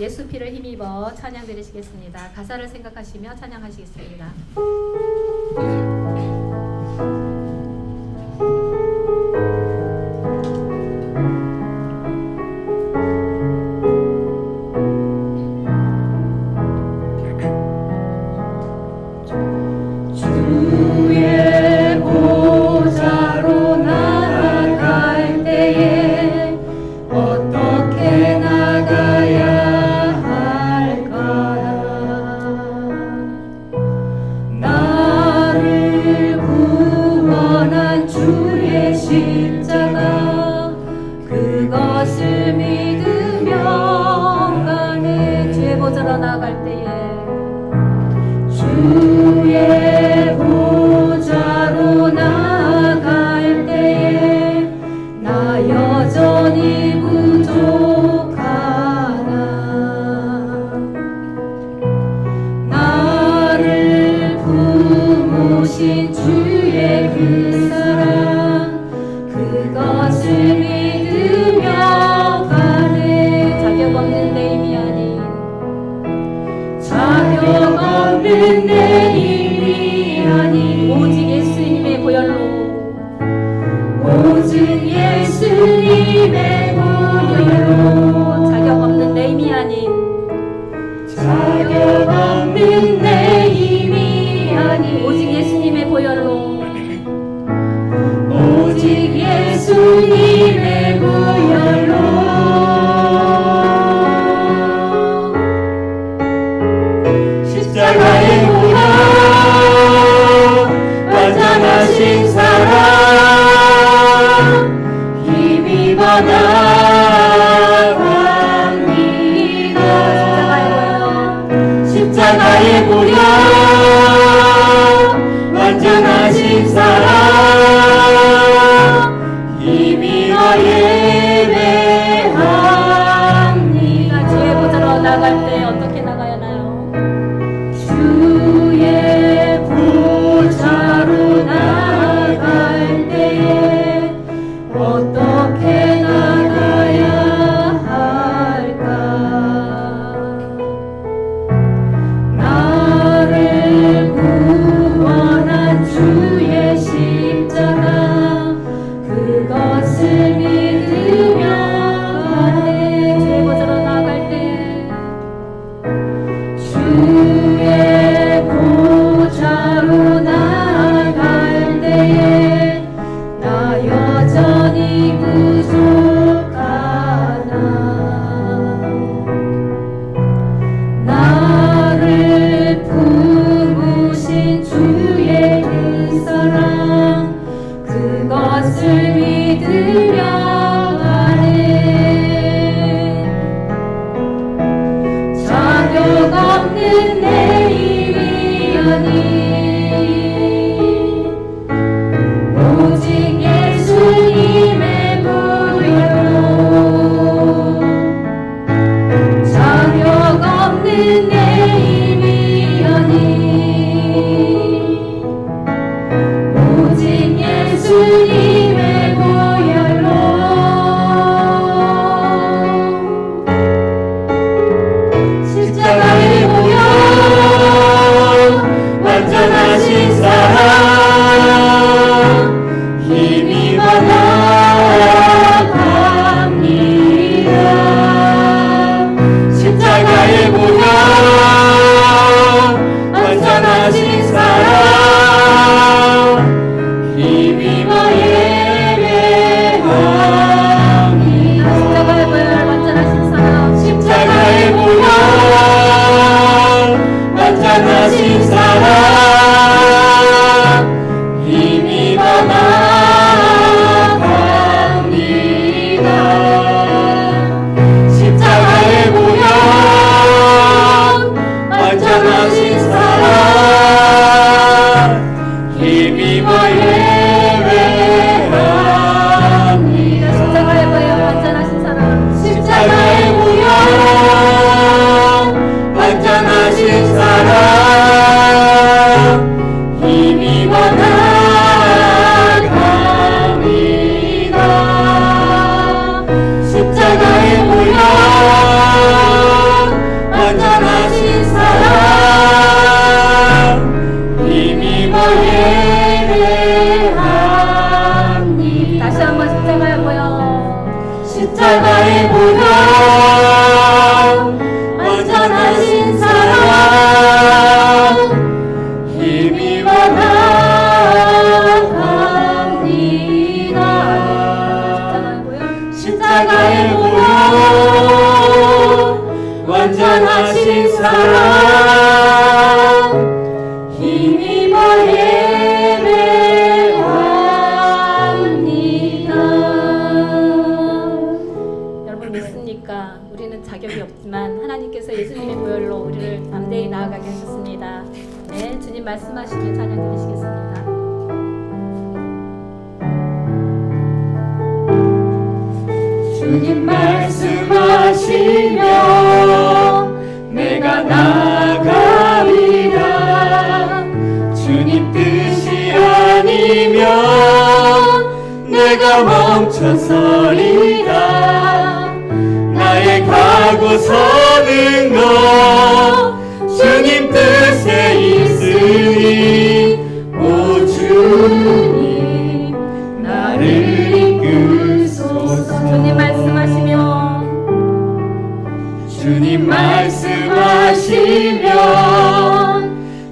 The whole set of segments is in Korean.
예수 피를 힘입어 찬양 드리시겠습니다. 가사를 생각하시며 찬양하시겠습니다. 십자가의 보혈 완전하신 사랑 힘이여 예배합니다. 주의 보좌로 나갈 때 어떻게 나가야 하나요? 주의 보좌로 나갈 때에 어떻게 나가야 할까? 나를 구원한 주의 십자가 그것을 믿으며 가네. 주의 보좌로 나갈 때 주의 보좌로 나갈 때에 나 여전히 부족하나. 나를 품으신 주의 그 사랑 그것을 믿으며 가네. 자격 없는 내 힘이여니 오직 예수님의 보혈로 자격 없는 내 힘이여니 오직 예수님의 보혈로 십자가의 보혈 완전하신 사랑 힘입어 나갑니다. 십자가의 보혈 사랑 힘입어 예배합니다. 여러분 믿습니까? 우리는 자격이 없지만 하나님께서 예수님의 보혈로 우리를 담대히 나아가게 하셨습니다. 네, 주님 말씀하시면 찬양 드리시겠습니다. 주님 말씀하시며 내가 나가리라. 주님 뜻이 아니면 내가 멈춰서리라. 나의 가고 서는 것 주님 뜻에 있으니 오 주님 나를 이끄소서. 주님 말씀하시면 주님 말씀하시면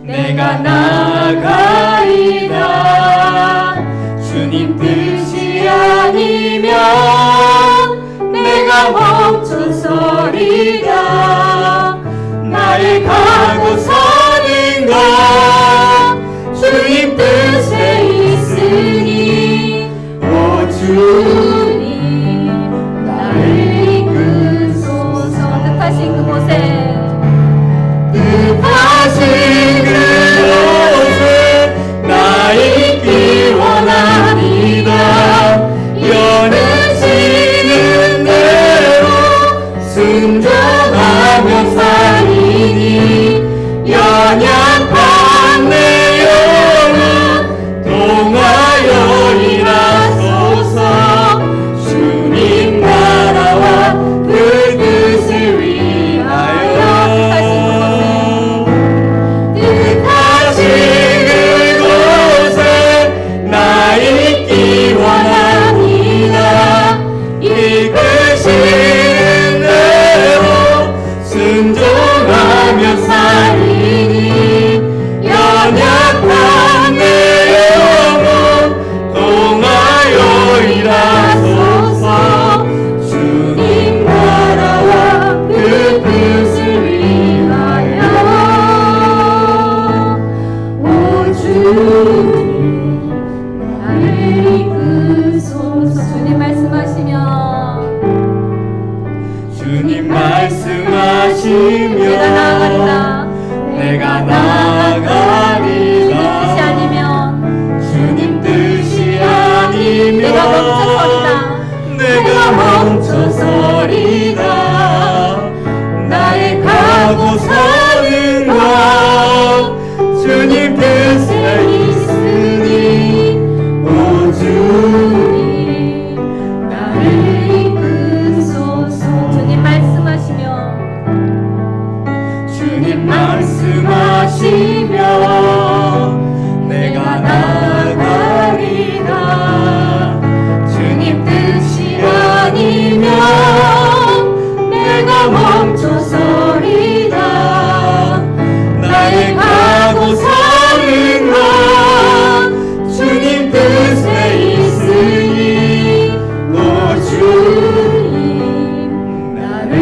내가 나아가리라. 주님 뜻이 아니면 내가 멈춰서리라. 나의 가고 서는 것 주님 뜻에 있으니 오 주님 나를 이끄소서. 뜻하신 그곳에 뜻하신 그곳에 나 있기 원합니다. 연하시는 대로 순종하며 살리니 연약한 내 영혼 동하여 일하소서. 주님 나라와 그 뜻을 위하여 뜻하신 그곳에 나 있기 원합니다. 이끄시는 대로 순종하며 살리니 연약한 내 영혼 동하여 일하소서. 주님 나라와 그 뜻을 위하여 오 주님 나를 이끄소서. 주님 말씀하시면 주님 말씀하시며 내가 나아가리라. 내가 나아가리라. 뜻이 아니면 주님 뜻이 아니면 내가 멈춰서리라. 내가 멈춰서리라. 나의 가고 서는 것 주님 뜻에 있으니 오 주님 나를 이끄소서. 주님 말씀하시면 주님 말씀하시며 내가 나아가리라. 주님 뜻이 아니면 내가 멈춰서리라. 나의 가고 서는 것 주님 뜻에 있으니 오 주님 나를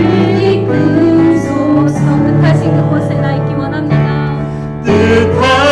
이끄소서. 뜻하신 그곳에 나 있기 원합니다. 뜻하신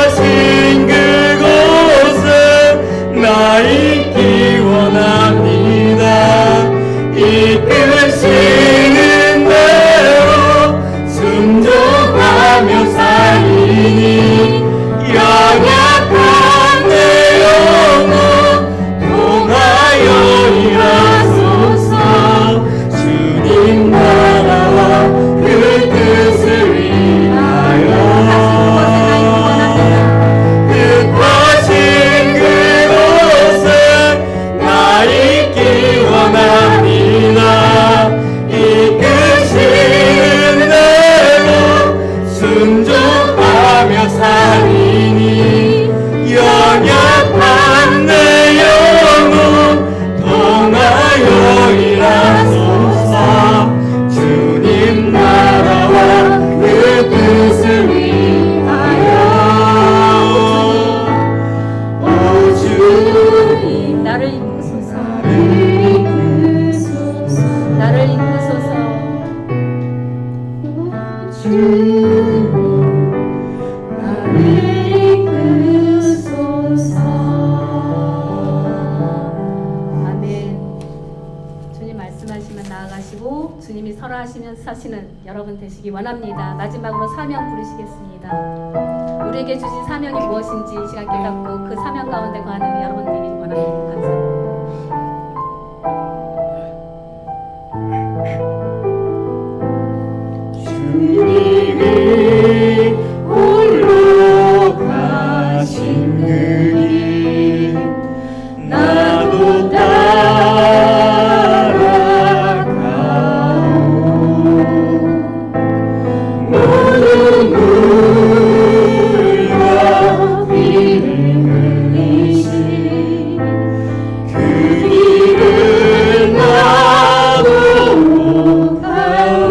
주님 나를 이끄소서. 아멘. 주님 말씀하시면 나아가시고 주님이 설하시면 사시는 여러분 되시기 원합니다. 마지막으로 사명 부르시겠습니다. 우리에게 주신 사명이 무엇인지 이 시간 깨닫고 그 사명 가운데 거하는 여러분 되기를 원합니다. 감사합니다. 주님이 홀로 가신 그 길 나도 따라가오. 모든 물과 피를 흘리신 그 길을 나도 가오.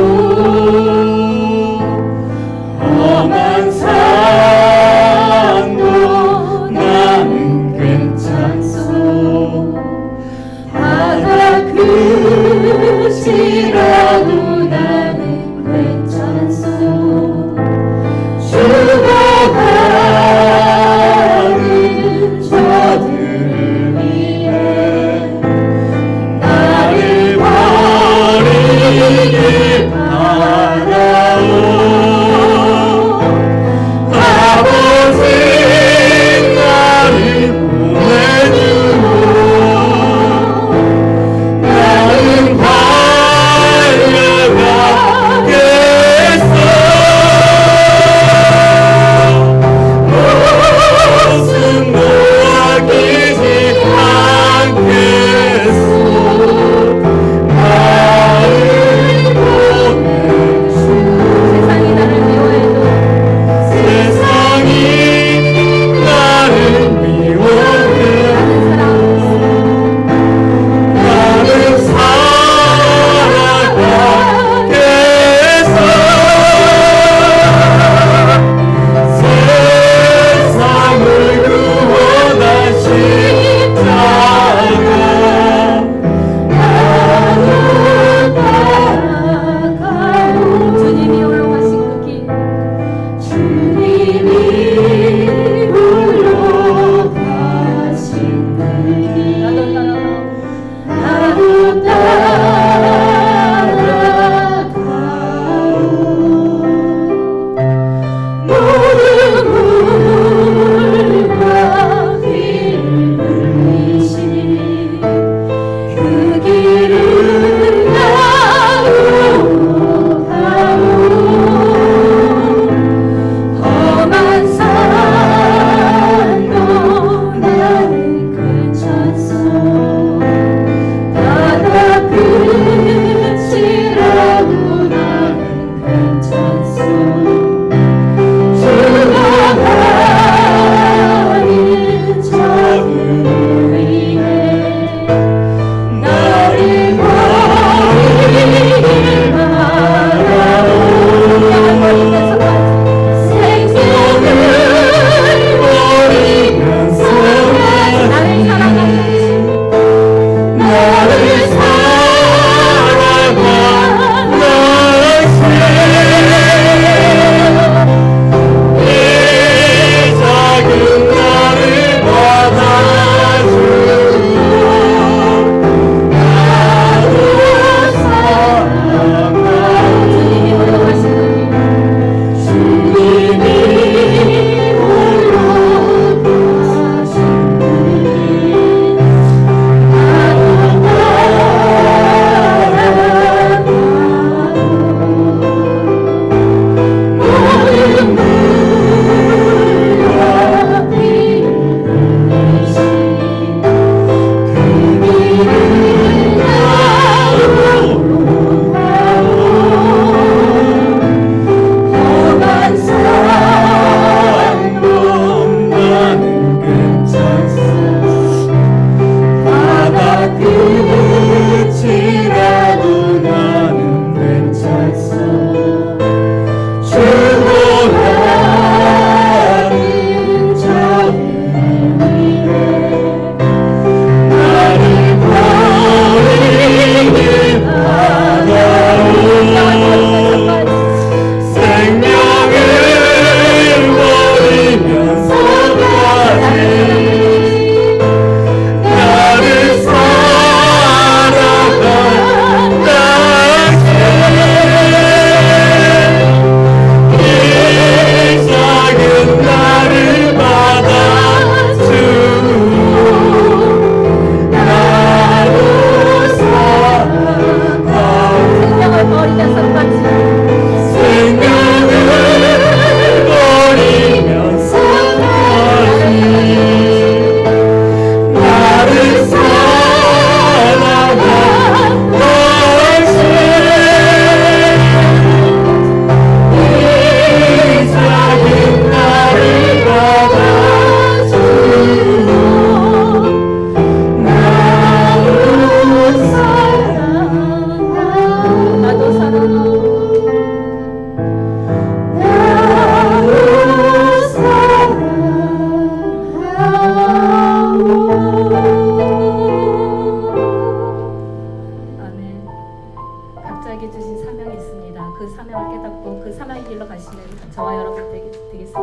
붙잡고 그 사망의 길로 가시는 저와 여러분 되겠습니다.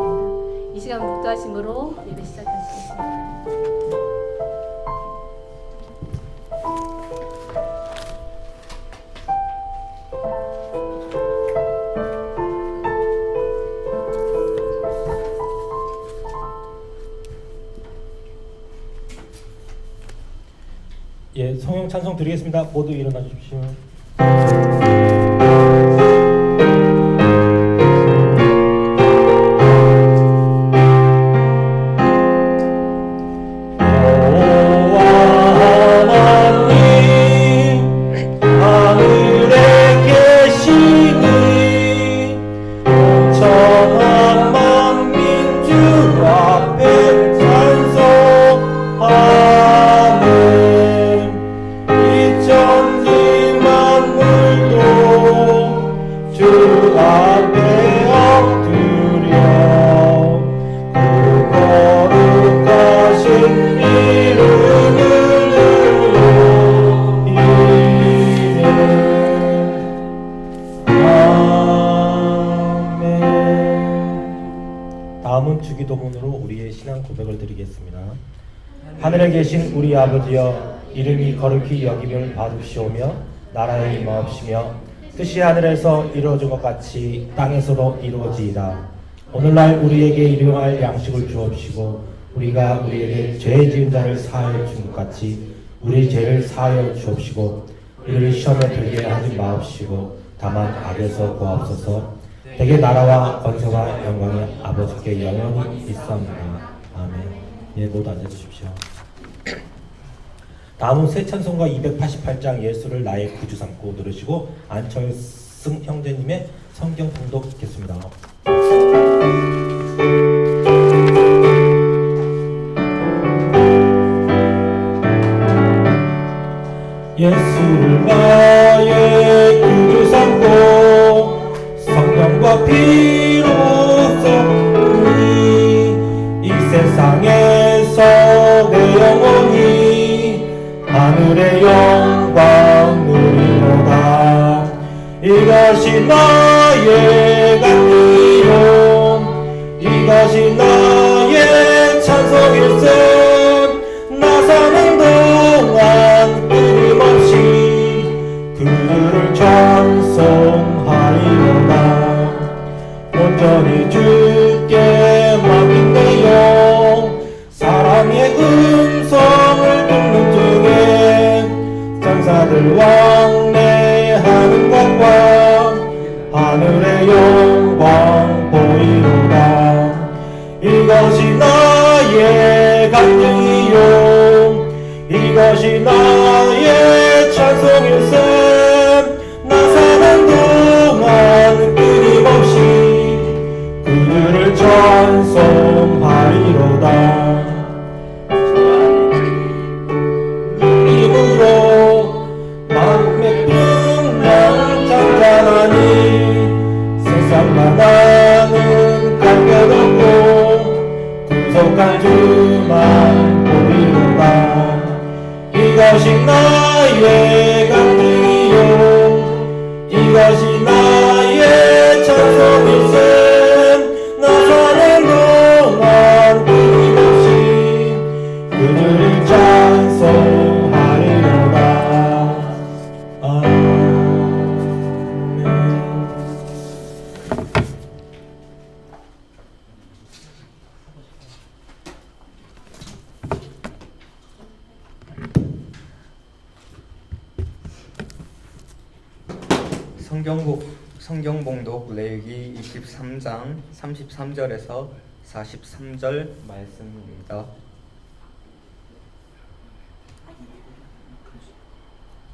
이 시간 묵도하심으로 예배 시작하시겠습니다. 예, 성령 찬송 드리겠습니다. 모두 일어나 주십시오. 다음은 주기도문으로 우리의 신앙 고백을 드리겠습니다. 하늘에 계신 우리 아버지여, 이름이 거룩히 여김을 받으시오며 나라의 임하옵시며 뜻이 하늘에서 이루어진 것 같이 땅에서도 이루어지이다. 오늘날 우리에게 일용할 양식을 주옵시고 우리가 우리에게 죄 지은 자를 사하여 준 것 같이 우리 죄를 사하여 주옵시고 우리를 시험에 들게 하지 마옵시고 다만 악에서 구하옵소서. 대개 나라와 권세와 영광이 아버지께 영원히 있사옵나이다. 아멘. 예, 모두 앉아주십시오. 다음은 새 찬송가 288장 예수를 나의 구주 삼고 들으시고 안철승 형제님의 성경 봉독 듣겠습니다. 예수를 나의 구주 삼고 성령과 피로써 이 세상에서 내 영혼이 하늘의 영광 누리로다. 이것이 나의 간이요 이것이 나의 찬송일세. 나 사는 동안 끊임없이 그를 찬송하리로다. 온전히 주께 맡긴대요. 사람의 음성을 듣는 중에 천사들 왕래하는 것과 하늘의 영광 보이로다. 이것이 나의 간증이요 이것이 나의 찬송일세. 나 사는 동안 끊임없이 그들을 찬송하리로다. 힘으로 마음의 풍랑 잔잔하니 세상만 나는 갈겨놓고 구속한 주만 보이로다. 이것이 나의 간증이요 이것이 나의 찬송일세. 나 사는 동안 끊임없이 그들을 찬송하리로다. 아멘. 성경봉독 레위기 23장 33절에서 43절 말씀입니다.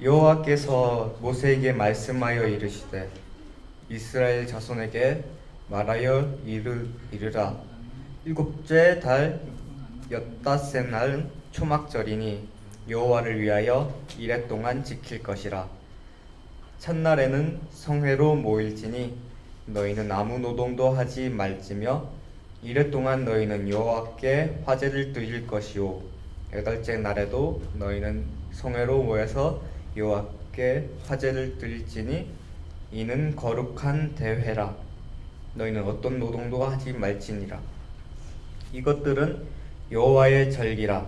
여호와께서 모세에게 말씀하여 이르시되 이스라엘 자손에게 말하여 이르라. 일곱째 달 엿닷새 날은 초막절이니 여호와를 위하여 이래 동안 지킬 것이라. 첫날에는 성회로 모일지니 너희는 아무 노동도 하지 말지며 이래 동안 너희는 여호와께 화제를 드릴 것이요 여덟째 날에도 너희는 성회로 모여서 여호와께 화제를 드릴지니 이는 거룩한 대회라. 너희는 어떤 노동도 하지 말지니라. 이것들은 여호와의 절기라.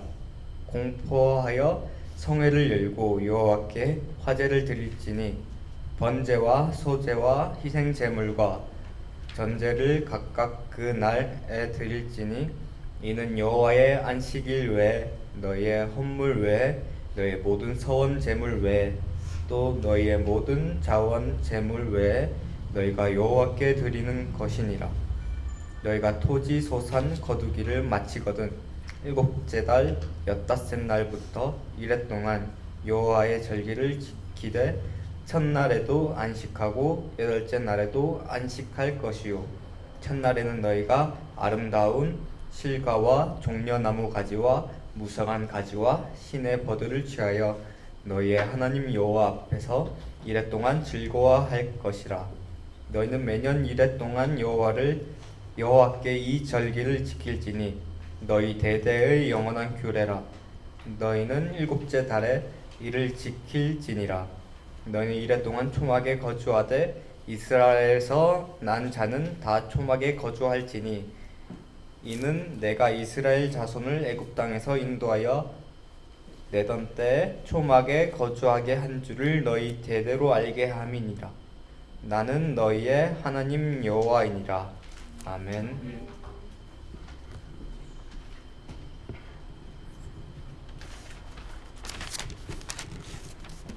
공포하여 성회를 열고 여호와께 화제를 드릴지니 번제와 소제와 희생 제물과 전제를 각각 그 날에 드릴지니 이는 여호와의 안식일 외에 너희의 헌물 외에 너희의 모든 서원 제물 외에 또 너희의 모든 자원 제물 외에 너희가 여호와께 드리는 것이니라. 너희가 토지 소산 거두기를 마치거든 일곱째 달 15날부터 이래 동안 여호와의 절기를 지키되 첫날에도 안식하고 여덟째 날에도 안식할 것이요 첫날에는 너희가 아름다운 실과와 종려나무 가지와 무성한 가지와 신의 버들을 취하여 너희의 하나님 여호와 앞에서 이래 동안 즐거워할 것이라. 너희는 매년 이래 동안 여호와께 이 절기를 지킬지니 너희 대대의 영원한 규례라. 너희는 일곱째 달에 이를 지킬지니라. 너희는 이래 동안 초막에 거주하되 이스라엘에서 난 자는 다 초막에 거주할지니 이는 내가 이스라엘 자손을 애굽 땅에서 인도하여 내던 때에 초막에 거주하게 한 줄을 너희 대대로 알게 함이니라. 나는 너희의 하나님 여호와이니라. 아멘.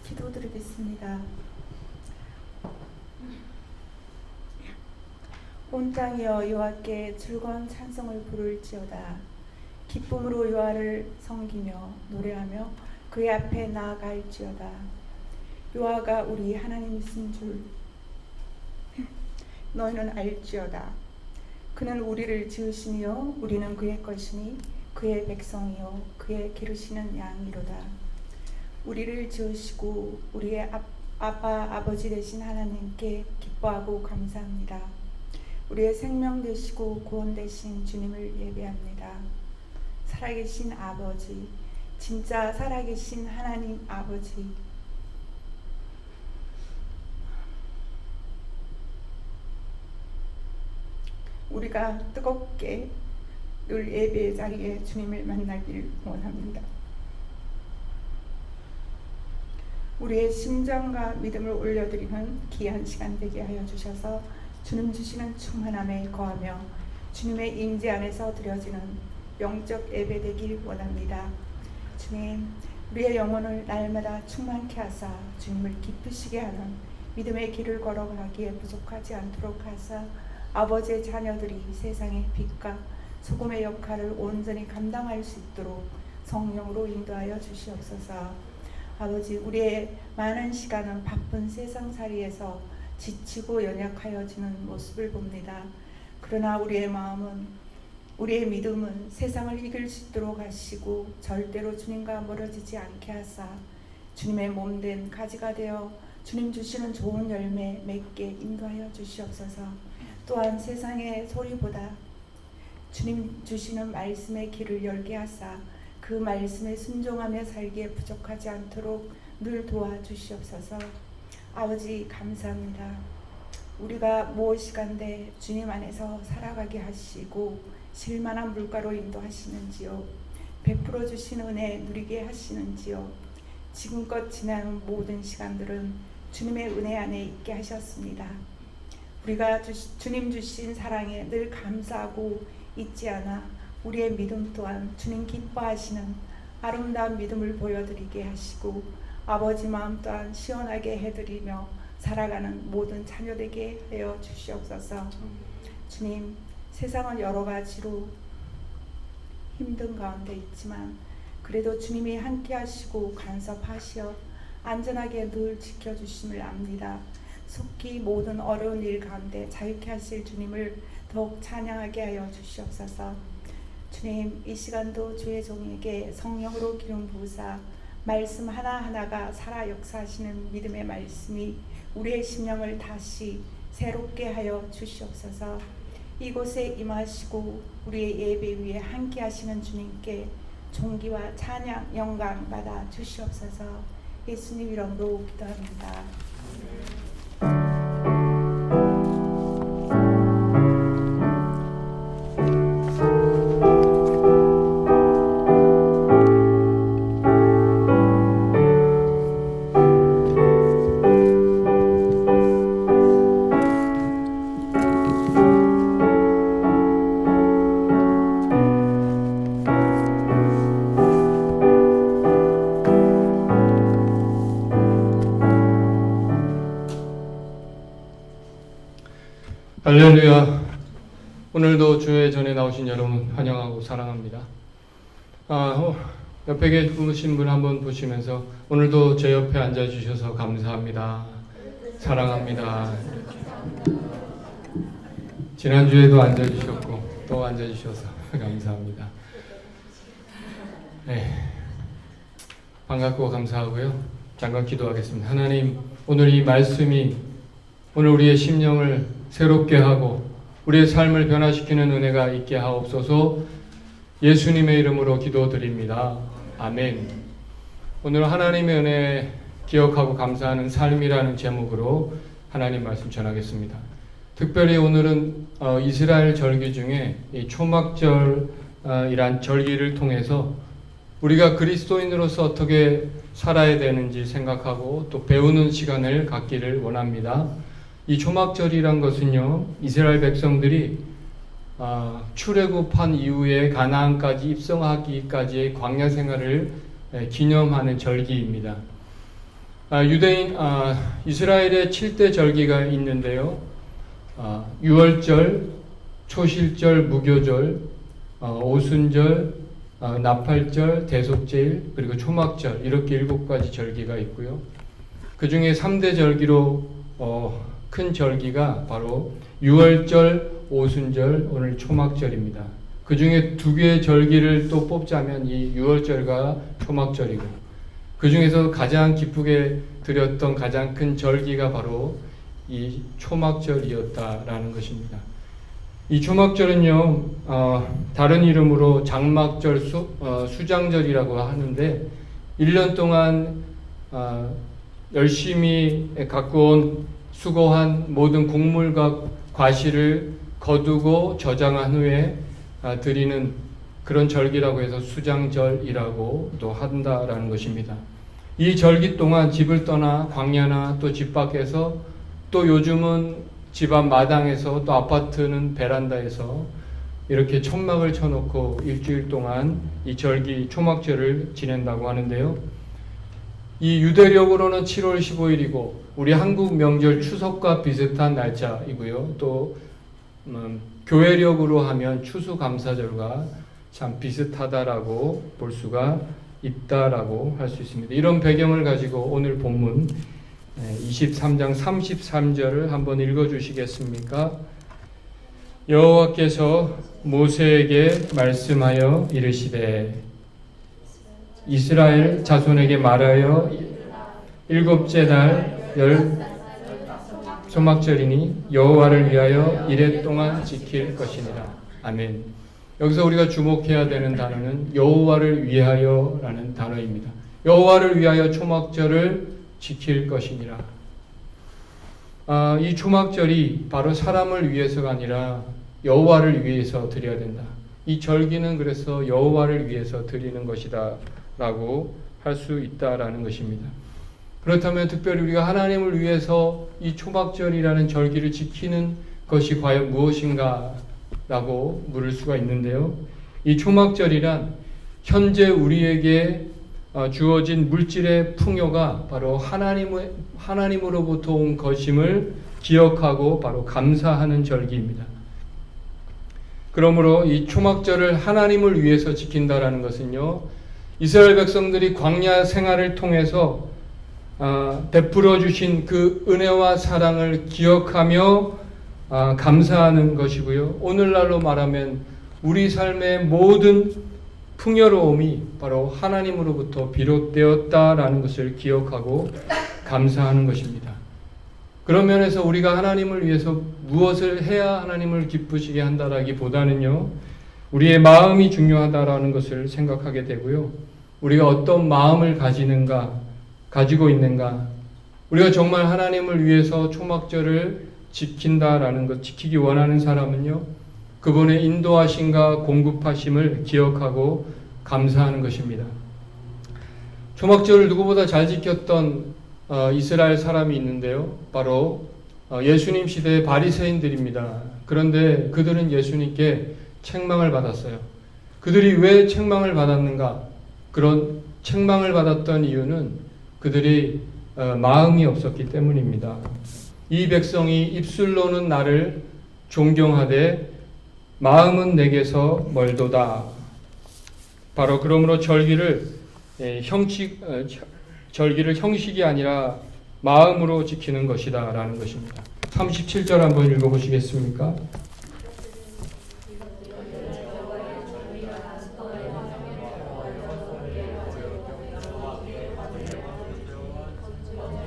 기도드리겠습니다. 온 땅이여 여호와께 즐거운 찬송을 부를지어다. 기쁨으로 여호와를 섬기며 노래하며 그의 앞에 나아갈지어다. 여호와가 우리 하나님이신 줄 너희는 알지어다. 그는 우리를 지으시며 우리는 그의 것이니 그의 백성이요 그의 기르시는 양이로다. 우리를 지으시고 우리의 아버지 되신 하나님께 기뻐하고 감사합니다. 우리의 생명 되시고 구원 되신 주님을 예배합니다. 살아계신 아버지, 진짜 살아계신 하나님 아버지, 우리가 뜨겁게 늘 예배의 자리에 주님을 만나길 원합니다. 우리의 심정과 믿음을 올려드리는 귀한 시간 되게 하여 주셔서 주님 주시는 충만함에 거하며 주님의 임재 안에서 드려지는 영적 예배 되길 원합니다. 주님, 우리의 영혼을 날마다 충만케 하사 주님을 기쁘시게 하는 믿음의 길을 걸어가기에 부족하지 않도록 하사 아버지의 자녀들이 세상의 빛과 소금의 역할을 온전히 감당할 수 있도록 성령으로 인도하여 주시옵소서. 아버지, 우리의 많은 시간은 바쁜 세상살이에서 지치고 연약하여지는 모습을 봅니다. 그러나 우리의 마음은, 우리의 믿음은 세상을 이길 수 있도록 하시고 절대로 주님과 멀어지지 않게 하사 주님의 몸된 가지가 되어 주님 주시는 좋은 열매 맺게 인도하여 주시옵소서. 또한 세상의 소리보다 주님 주시는 말씀의 길을 열게 하사 그 말씀에 순종하며 살기에 부족하지 않도록 늘 도와주시옵소서. 아버지 감사합니다. 우리가 무엇이간데 주님 안에서 살아가게 하시고 실만한 물가로 인도하시는지요, 베풀어 주신 은혜 누리게 하시는지요. 지금껏 지난 모든 시간들은 주님의 은혜 안에 있게 하셨습니다. 우리가 주님 주신 사랑에 늘 감사하고 잊지 않아 우리의 믿음 또한 주님 기뻐하시는 아름다운 믿음을 보여드리게 하시고 아버지 마음 또한 시원하게 해드리며 살아가는 모든 자녀 되게 하여 주시옵소서. 주님, 세상은 여러 가지로 힘든 가운데 있지만 그래도 주님이 함께 하시고 간섭하시어 안전하게 늘 지켜주심을 압니다. 속히 모든 어려운 일 가운데 자유케 하실 주님을 더욱 찬양하게 하여 주시옵소서. 주님, 이 시간도 주의 종에게 성령으로 기름 부으사 말씀 하나하나가 살아 역사하시는 믿음의 말씀이 우리의 심령을 다시 새롭게 하여 주시옵소서. 이곳에 임하시고 우리의 예배 위에 함께 하시는 주님께 존귀와 찬양 영광 받아 주시옵소서. 예수님 이름으로 기도합니다. 할렐루야. 오늘도 주의 전에 나오신 여러분 환영하고 사랑합니다. 옆에 계신 분 한번 보시면서 오늘도 제 옆에 앉아주셔서 감사합니다. 사랑합니다. 지난주에도 앉아주셨고 또 앉아주셔서 감사합니다. 네, 반갑고 감사하고요. 잠깐 기도하겠습니다. 하나님, 오늘 이 말씀이 오늘 우리의 심령을 새롭게 하고 우리의 삶을 변화시키는 은혜가 있게 하옵소서. 예수님의 이름으로 기도드립니다. 아멘. 오늘 하나님의 은혜 기억하고 감사하는 삶이라는 제목으로 하나님 말씀 전하겠습니다. 특별히 오늘은 이스라엘 절기 중에 이 초막절이란 절기를 통해서 우리가 그리스도인으로서 어떻게 살아야 되는지 생각하고 또 배우는 시간을 갖기를 원합니다. 이 초막절이란 것은요, 이스라엘 백성들이 출애굽한 이후에 가나안까지 입성하기까지의 광야 생활을 기념하는 절기입니다. 이스라엘의 7대 절기가 있는데요. 유월절, 초실절, 무교절, 오순절, 나팔절, 대속제일, 그리고 초막절, 이렇게 7가지 절기가 있고요. 그 중에 3대 절기로 큰 절기가 바로 유월절, 오순절, 오늘 초막절입니다. 그 중에 2개의 절기를 또 뽑자면 이 유월절과 초막절이고, 그 중에서 가장 기쁘게 드렸던 가장 큰 절기가 바로 이 초막절이었다라는 것입니다. 이 초막절은요, 다른 이름으로 장막절, 수장절이라고 하는데 1년 동안 열심히 갖고 온 수고한 모든 곡물과 과실을 거두고 저장한 후에 드리는 그런 절기라고 해서 수장절이라고 또 한다라는 것입니다. 이 절기 동안 집을 떠나 광야나 또 집 밖에서 또 요즘은 집 앞 마당에서 또 아파트는 베란다에서 이렇게 천막을 쳐놓고 일주일 동안 이 절기 초막절을 지낸다고 하는데요. 이 유대력으로는 7월 15일이고 우리 한국 명절 추석과 비슷한 날짜이고요. 또 교회력으로 하면 추수감사절과 참 비슷하다라고 볼 수가 있다라고 할 수 있습니다. 이런 배경을 가지고 오늘 본문 23장 33절을 한번 읽어주시겠습니까? 여호와께서 모세에게 말씀하여 이르시되 이스라엘 자손에게 말하여 7째 달 초막절이니 여호와를 위하여 이레 동안 지킬 것이니라. 아멘. 여기서 우리가 주목해야 되는 단어는 여호와를 위하여라는 단어입니다. 여호와를 위하여 초막절을 지킬 것이니라. 이 초막절이 바로 사람을 위해서가 아니라 여호와를 위해서 드려야 된다. 이 절기는 그래서 여호와를 위해서 드리는 것이다 라고 할 수 있다라는 것입니다. 그렇다면 특별히 우리가 하나님을 위해서 이 초막절이라는 절기를 지키는 것이 과연 무엇인가 라고 물을 수가 있는데요. 이 초막절이란 현재 우리에게 주어진 물질의 풍요가 바로 하나님으로부터 온 것임을 기억하고 바로 감사하는 절기입니다. 그러므로 이 초막절을 하나님을 위해서 지킨다라는 것은요, 이스라엘 백성들이 광야 생활을 통해서 베풀어 주신 그 은혜와 사랑을 기억하며 감사하는 것이고요. 오늘날로 말하면 우리 삶의 모든 풍요로움이 바로 하나님으로부터 비롯되었다라는 것을 기억하고 감사하는 것입니다. 그런 면에서 우리가 하나님을 위해서 무엇을 해야 하나님을 기쁘시게 한다라기보다는요, 우리의 마음이 중요하다라는 것을 생각하게 되고요. 우리가 어떤 마음을 가지고 있는가, 우리가 정말 하나님을 위해서 초막절을 지킨다라는 것, 지키기 원하는 사람은요, 그분의 인도하심과 공급하심을 기억하고 감사하는 것입니다. 초막절을 누구보다 잘 지켰던 이스라엘 사람이 있는데요. 바로 예수님 시대의 바리새인들입니다. 그런데 그들은 예수님께 책망을 받았어요. 그들이 왜 책망을 받았는가? 그런 책망을 받았던 이유는 그들이 마음이 없었기 때문입니다. 이 백성이 입술로는 나를 존경하되 마음은 내게서 멀도다. 바로 그러므로 절기를 형식이 아니라 마음으로 지키는 것이다 라는 것입니다. 37절 한번 읽어보시겠습니까?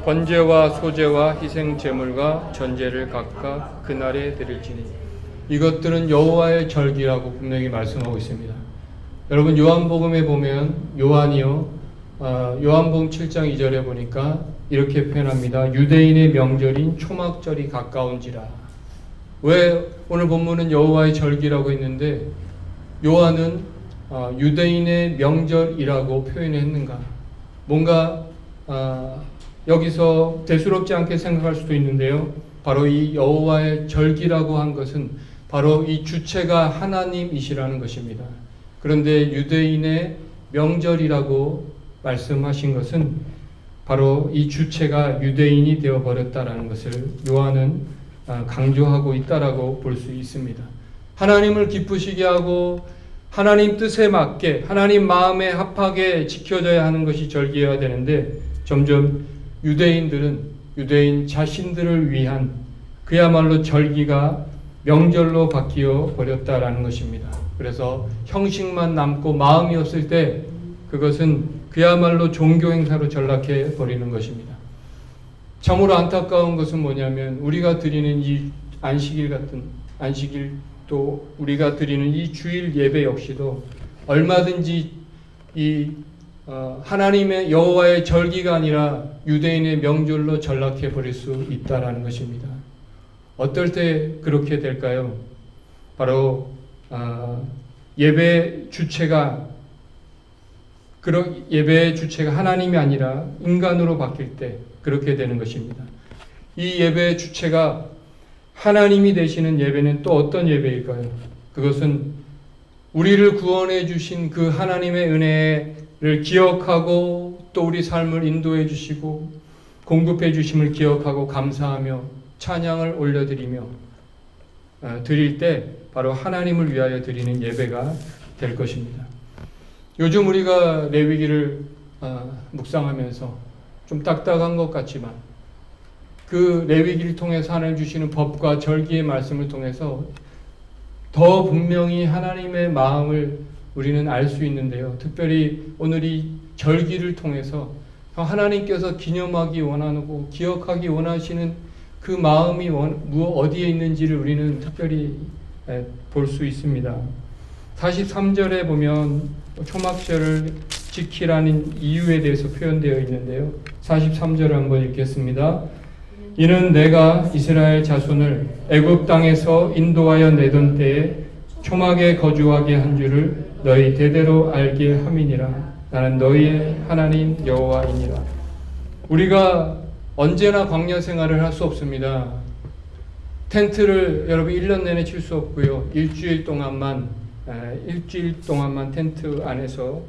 번제와 소제와 희생 제물과 전제를 각각 그날에 드릴지니 이것들은 여호와의 절기라고 분명히 말씀하고 있습니다. 여러분 요한복음에 보면 요한복음 7장 2절에 보니까 이렇게 표현합니다. 유대인의 명절인 초막절이 가까운지라. 왜 오늘 본문은 여호와의 절기라고 했는데 요한은 유대인의 명절이라고 표현했는가? 뭔가 여기서 대수롭지 않게 생각할 수도 있는데요. 바로 이 여호와의 절기라고 한 것은 바로 이 주체가 하나님이시라는 것입니다. 그런데 유대인의 명절이라고 말씀하신 것은 바로 이 주체가 유대인이 되어버렸다라는 것을 요한은 강조하고 있다라고 볼 수 있습니다. 하나님을 기쁘시게 하고 하나님 뜻에 맞게 하나님 마음에 합하게 지켜져야 하는 것이 절기여야 되는데 점점 유대인 자신들을 위한 그야말로 절기가 명절로 바뀌어 버렸다라는 것입니다. 그래서 형식만 남고 마음이 없을 때 그것은 그야말로 종교 행사로 전락해 버리는 것입니다. 참으로 안타까운 것은 뭐냐면 우리가 드리는 이 안식일도 우리가 드리는 이 주일 예배 역시도 얼마든지 이 하나님의 여호와의 절기가 아니라 유대인의 명절로 전락해 버릴 수 있다라는 것입니다. 어떨 때 그렇게 될까요? 바로 예배의 주체가 하나님이 아니라 인간으로 바뀔 때 그렇게 되는 것입니다. 이 예배의 주체가 하나님이 되시는 예배는 또 어떤 예배일까요? 그것은 우리를 구원해 주신 그 하나님의 은혜를 기억하고 또 우리 삶을 인도해 주시고 공급해 주심을 기억하고 감사하며 찬양을 올려드리며 드릴 때 바로 하나님을 위하여 드리는 예배가 될 것입니다. 요즘 우리가 레위기를 묵상하면서 좀 딱딱한 것 같지만 그 레위기를 통해서 하나님 주시는 법과 절기의 말씀을 통해서 더 분명히 하나님의 마음을 우리는 알 수 있는데요. 특별히 오늘 이 절기를 통해서 하나님께서 기념하기 원하고 기억하기 원하시는 그 마음이 어디에 있는지를 우리는 특별히 볼 수 있습니다. 43절에 보면 초막절을 지키라는 이유에 대해서 표현되어 있는데요. 43절을 한번 읽겠습니다. 이는 내가 이스라엘 자손을 애굽 땅에서 인도하여 내던 때에 초막에 거주하게 한 줄을 너희 대대로 알게 함이니라. 나는 너희의 하나님 여호와이니라. 우리가 언제나 광야 생활을 할 수 없습니다. 텐트를 여러분 1년 내내 칠 수 없고요. 일주일 동안만 텐트 안에서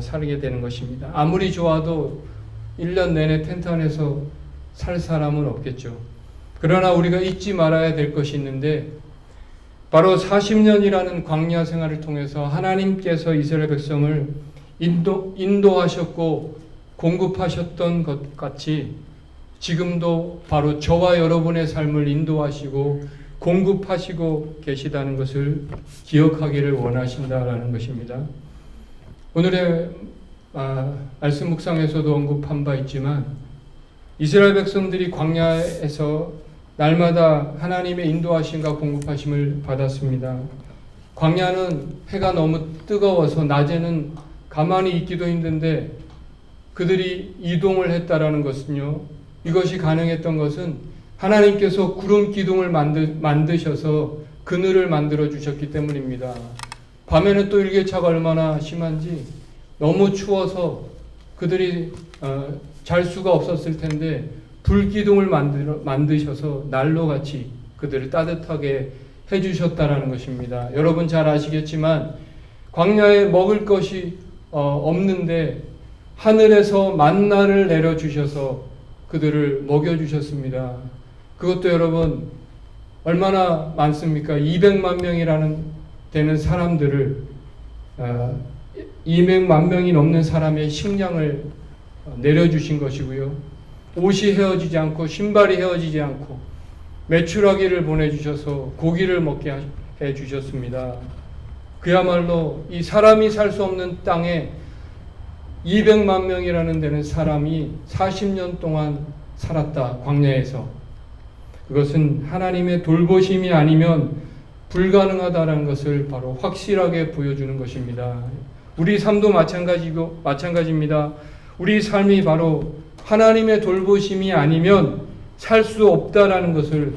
살게 되는 것입니다. 아무리 좋아도 1년 내내 텐트 안에서 살 사람은 없겠죠. 그러나 우리가 잊지 말아야 될 것이 있는데 바로 40년이라는 광야 생활을 통해서 하나님께서 이스라엘 백성을 인도하셨고 공급하셨던 것 같이 지금도 바로 저와 여러분의 삶을 인도하시고 공급하시고 계시다는 것을 기억하기를 원하신다라는 것입니다. 오늘의 말씀 묵상에서도 언급한 바 있지만 이스라엘 백성들이 광야에서 날마다 하나님의 인도하심과 공급하심을 받았습니다. 광야는 해가 너무 뜨거워서 낮에는 가만히 있기도 힘든데 그들이 이동을 했다라는 것은요. 이것이 가능했던 것은 하나님께서 구름 기둥을 만드셔서 그늘을 만들어 주셨기 때문입니다. 밤에는 또 일교차가 얼마나 심한지 너무 추워서 그들이 잘 수가 없었을 텐데 불기둥을 만드셔서 난로같이 그들을 따뜻하게 해주셨다라는 것입니다. 여러분 잘 아시겠지만 광야에 먹을 것이 없는데 하늘에서 만나를 내려주셔서 그들을 먹여주셨습니다. 그것도 여러분 얼마나 많습니까? 200만 명이라는 되는 사람들을 200만 명이 넘는 사람의 식량을 내려주신 것이고요. 옷이 헤어지지 않고 신발이 헤어지지 않고 메추라기를 보내주셔서 고기를 먹게 해주셨습니다. 그야말로 이 사람이 살 수 없는 땅에 200만 명이라는 데는 사람이 40년 동안 살았다. 광야에서. 그것은 하나님의 돌보심이 아니면 불가능하다는 것을 바로 확실하게 보여주는 것입니다. 우리 삶도 마찬가지입니다. 우리 삶이 바로 하나님의 돌보심이 아니면 살 수 없다라는 것을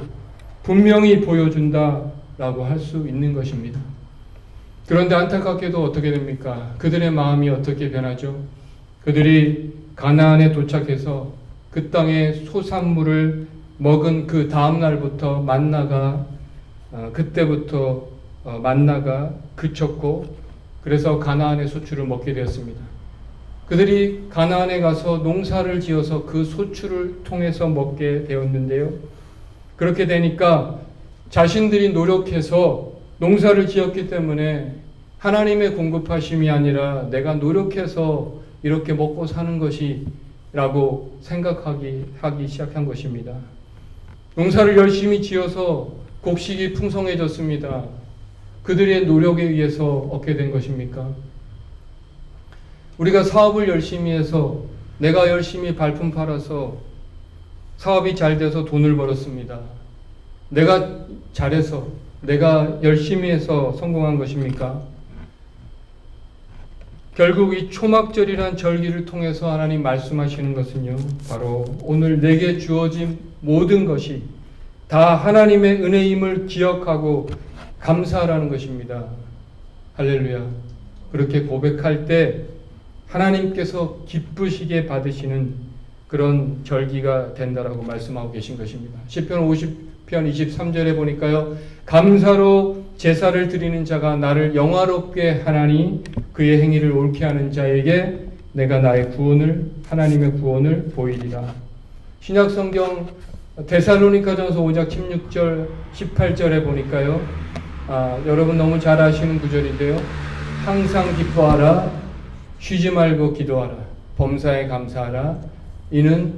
분명히 보여준다라고 할 수 있는 것입니다. 그런데 안타깝게도 어떻게 됩니까? 그들의 마음이 어떻게 변하죠? 그들이 가나안에 도착해서 그 땅의 소산물을 먹은 그 다음 날부터 그때부터 만나가 그쳤고, 그래서 가나안의 소출을 먹게 되었습니다. 그들이 가나안에 가서 농사를 지어서 그 소출을 통해서 먹게 되었는데요. 그렇게 되니까 자신들이 노력해서 농사를 지었기 때문에 하나님의 공급하심이 아니라 내가 노력해서 이렇게 먹고 사는 것이라고 하기 시작한 것입니다. 농사를 열심히 지어서 곡식이 풍성해졌습니다. 그들의 노력에 의해서 얻게 된 것입니까? 우리가 사업을 열심히 해서 내가 열심히 발품 팔아서 사업이 잘 돼서 돈을 벌었습니다. 내가 잘해서 내가 열심히 해서 성공한 것입니까? 결국 이 초막절이란 절기를 통해서 하나님 말씀하시는 것은요, 바로 오늘 내게 주어진 모든 것이 다 하나님의 은혜임을 기억하고 감사하라는 것입니다. 할렐루야. 그렇게 고백할 때 하나님께서 기쁘시게 받으시는 그런 절기가 된다라고 말씀하고 계신 것입니다. 시편 50편 23절에 보니까요, 감사로 제사를 드리는 자가 나를 영화롭게 하나니 그의 행위를 옳게 하는 자에게 내가 나의 구원을, 하나님의 구원을 보이리라. 신약성경 데살로니가전서 5장 16절 18절에 보니까요, 여러분 너무 잘 아시는 구절인데요, 항상 기뻐하라, 쉬지 말고 기도하라, 범사에 감사하라, 이는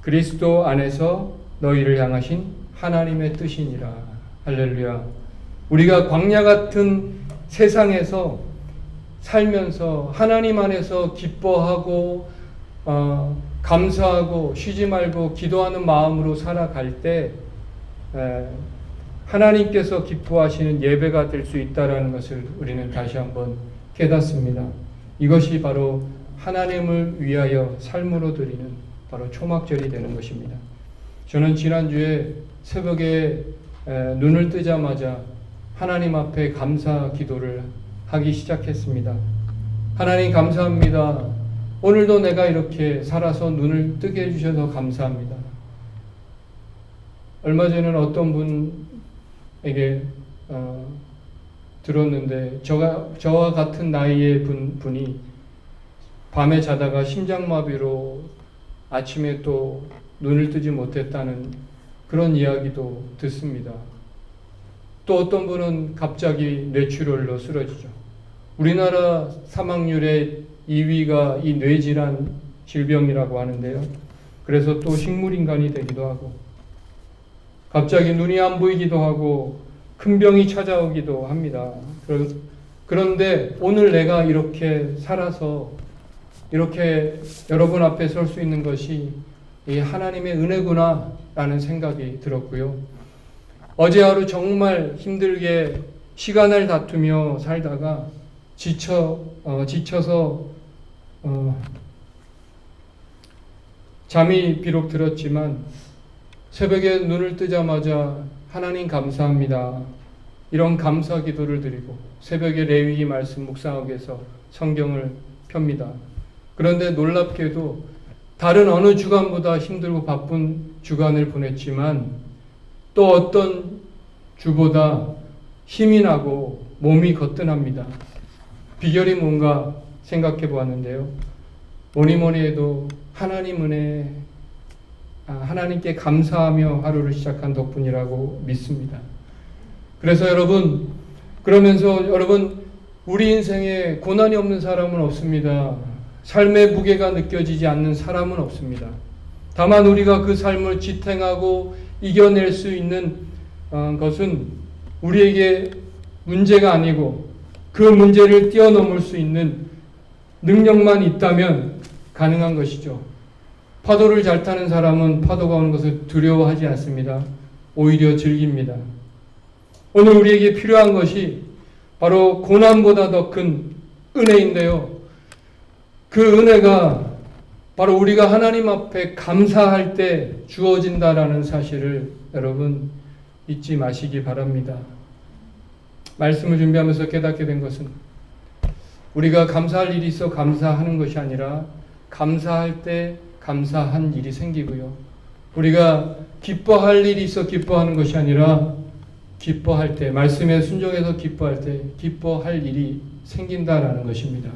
그리스도 안에서 너희를 향하신 하나님의 뜻이니라. 할렐루야. 우리가 광야 같은 세상에서 살면서 하나님 안에서 기뻐하고 감사하고 쉬지 말고 기도하는 마음으로 살아갈 때 하나님께서 기뻐하시는 예배가 될 수 있다는 것을 우리는 다시 한번 깨닫습니다. 이것이 바로 하나님을 위하여 삶으로 드리는 바로 초막절이 되는 것입니다. 저는 지난주에 새벽에 눈을 뜨자마자 하나님 앞에 감사 기도를 하기 시작했습니다. 하나님 감사합니다. 오늘도 내가 이렇게 살아서 눈을 뜨게 해주셔서 감사합니다. 얼마 전에는 어떤 분에게 들었는데 저와 같은 나이의 분이 밤에 자다가 심장마비로 아침에 또 눈을 뜨지 못했다는 그런 이야기도 듣습니다. 또 어떤 분은 갑자기 뇌출혈로 쓰러지죠. 우리나라 사망률의 2위가 이 뇌질환 질병이라고 하는데요. 그래서 또 식물인간이 되기도 하고, 갑자기 눈이 안 보이기도 하고, 큰 병이 찾아오기도 합니다. 그런데 오늘 내가 이렇게 살아서 이렇게 여러분 앞에 설 수 있는 것이 이 하나님의 은혜구나 라는 생각이 들었고요. 어제 하루 정말 힘들게 시간을 다투며 살다가 지쳐서 잠이 비록 들었지만 새벽에 눈을 뜨자마자 하나님 감사합니다, 이런 감사 기도를 드리고 새벽에 레위기 말씀 묵상하기 위해서 성경을 펴니다. 그런데 놀랍게도 다른 어느 주간보다 힘들고 바쁜 주간을 보냈지만 또 어떤 주보다 힘이 나고 몸이 거뜬합니다. 비결이 뭔가 생각해 보았는데요. 뭐니 해도 하나님 은혜, 하나님께 감사하며 하루를 시작한 덕분이라고 믿습니다. 그래서 여러분, 그러면서 여러분, 우리 인생에 고난이 없는 사람은 없습니다. 삶의 무게가 느껴지지 않는 사람은 없습니다. 다만 우리가 그 삶을 지탱하고 이겨낼 수 있는 것은 우리에게 문제가 아니고 그 문제를 뛰어넘을 수 있는 능력만 있다면 가능한 것이죠. 파도를 잘 타는 사람은 파도가 오는 것을 두려워하지 않습니다. 오히려 즐깁니다. 오늘 우리에게 필요한 것이 바로 고난보다 더 큰 은혜인데요. 그 은혜가 바로 우리가 하나님 앞에 감사할 때 주어진다라는 사실을 여러분 잊지 마시기 바랍니다. 말씀을 준비하면서 깨닫게 된 것은 우리가 감사할 일이 있어 감사하는 것이 아니라 감사할 때 감사한 일이 생기고요. 우리가 기뻐할 일이 있어 기뻐하는 것이 아니라 기뻐할 때, 말씀에 순종해서 기뻐할 때 기뻐할 일이 생긴다라는 것입니다.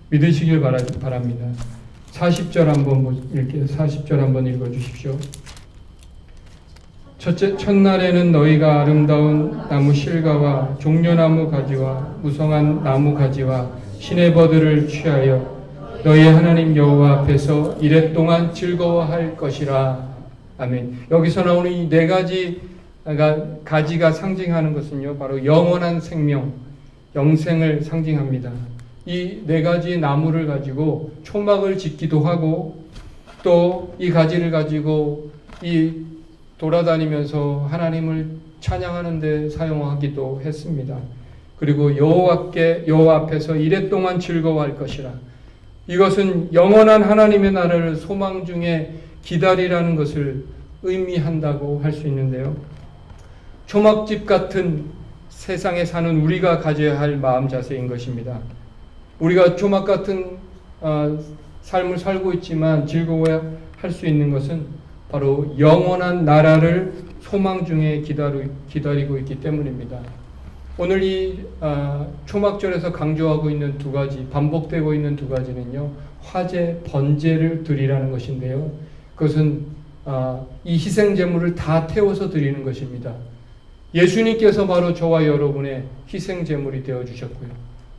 믿으시길 바랍니다. 40절 한번 읽게요. 40절 한번 읽어주십시오. 첫날에는 너희가 아름다운 나무 실과와 종려나무 가지와 무성한 나무 가지와 시내버들을 취하여 너희 하나님 여호와 앞에서 이래 동안 즐거워할 것이라. 아멘. 여기서 나오는 이 네 가지가 상징하는 것은요, 바로 영원한 생명, 영생을 상징합니다. 이 네 가지 나무를 가지고 초막을 짓기도 하고 또 이 가지를 가지고 돌아다니면서 하나님을 찬양하는 데 사용하기도 했습니다. 그리고 여호와 앞에서 이래 동안 즐거워할 것이라. 이것은 영원한 하나님의 나라를 소망 중에 기다리라는 것을 의미한다고 할 수 있는데요. 초막집 같은 세상에 사는 우리가 가져야 할 마음 자세인 것입니다. 우리가 초막 같은 삶을 살고 있지만 즐거워야 할 수 있는 것은 바로 영원한 나라를 소망 중에 기다리고 있기 때문입니다. 오늘 이 초막절에서 강조하고 있는 두 가지, 반복되고 있는 두 가지는요, 화제, 번제를 드리라는 것인데요. 그것은 이 희생제물을 다 태워서 드리는 것입니다. 예수님께서 바로 저와 여러분의 희생제물이 되어주셨고요.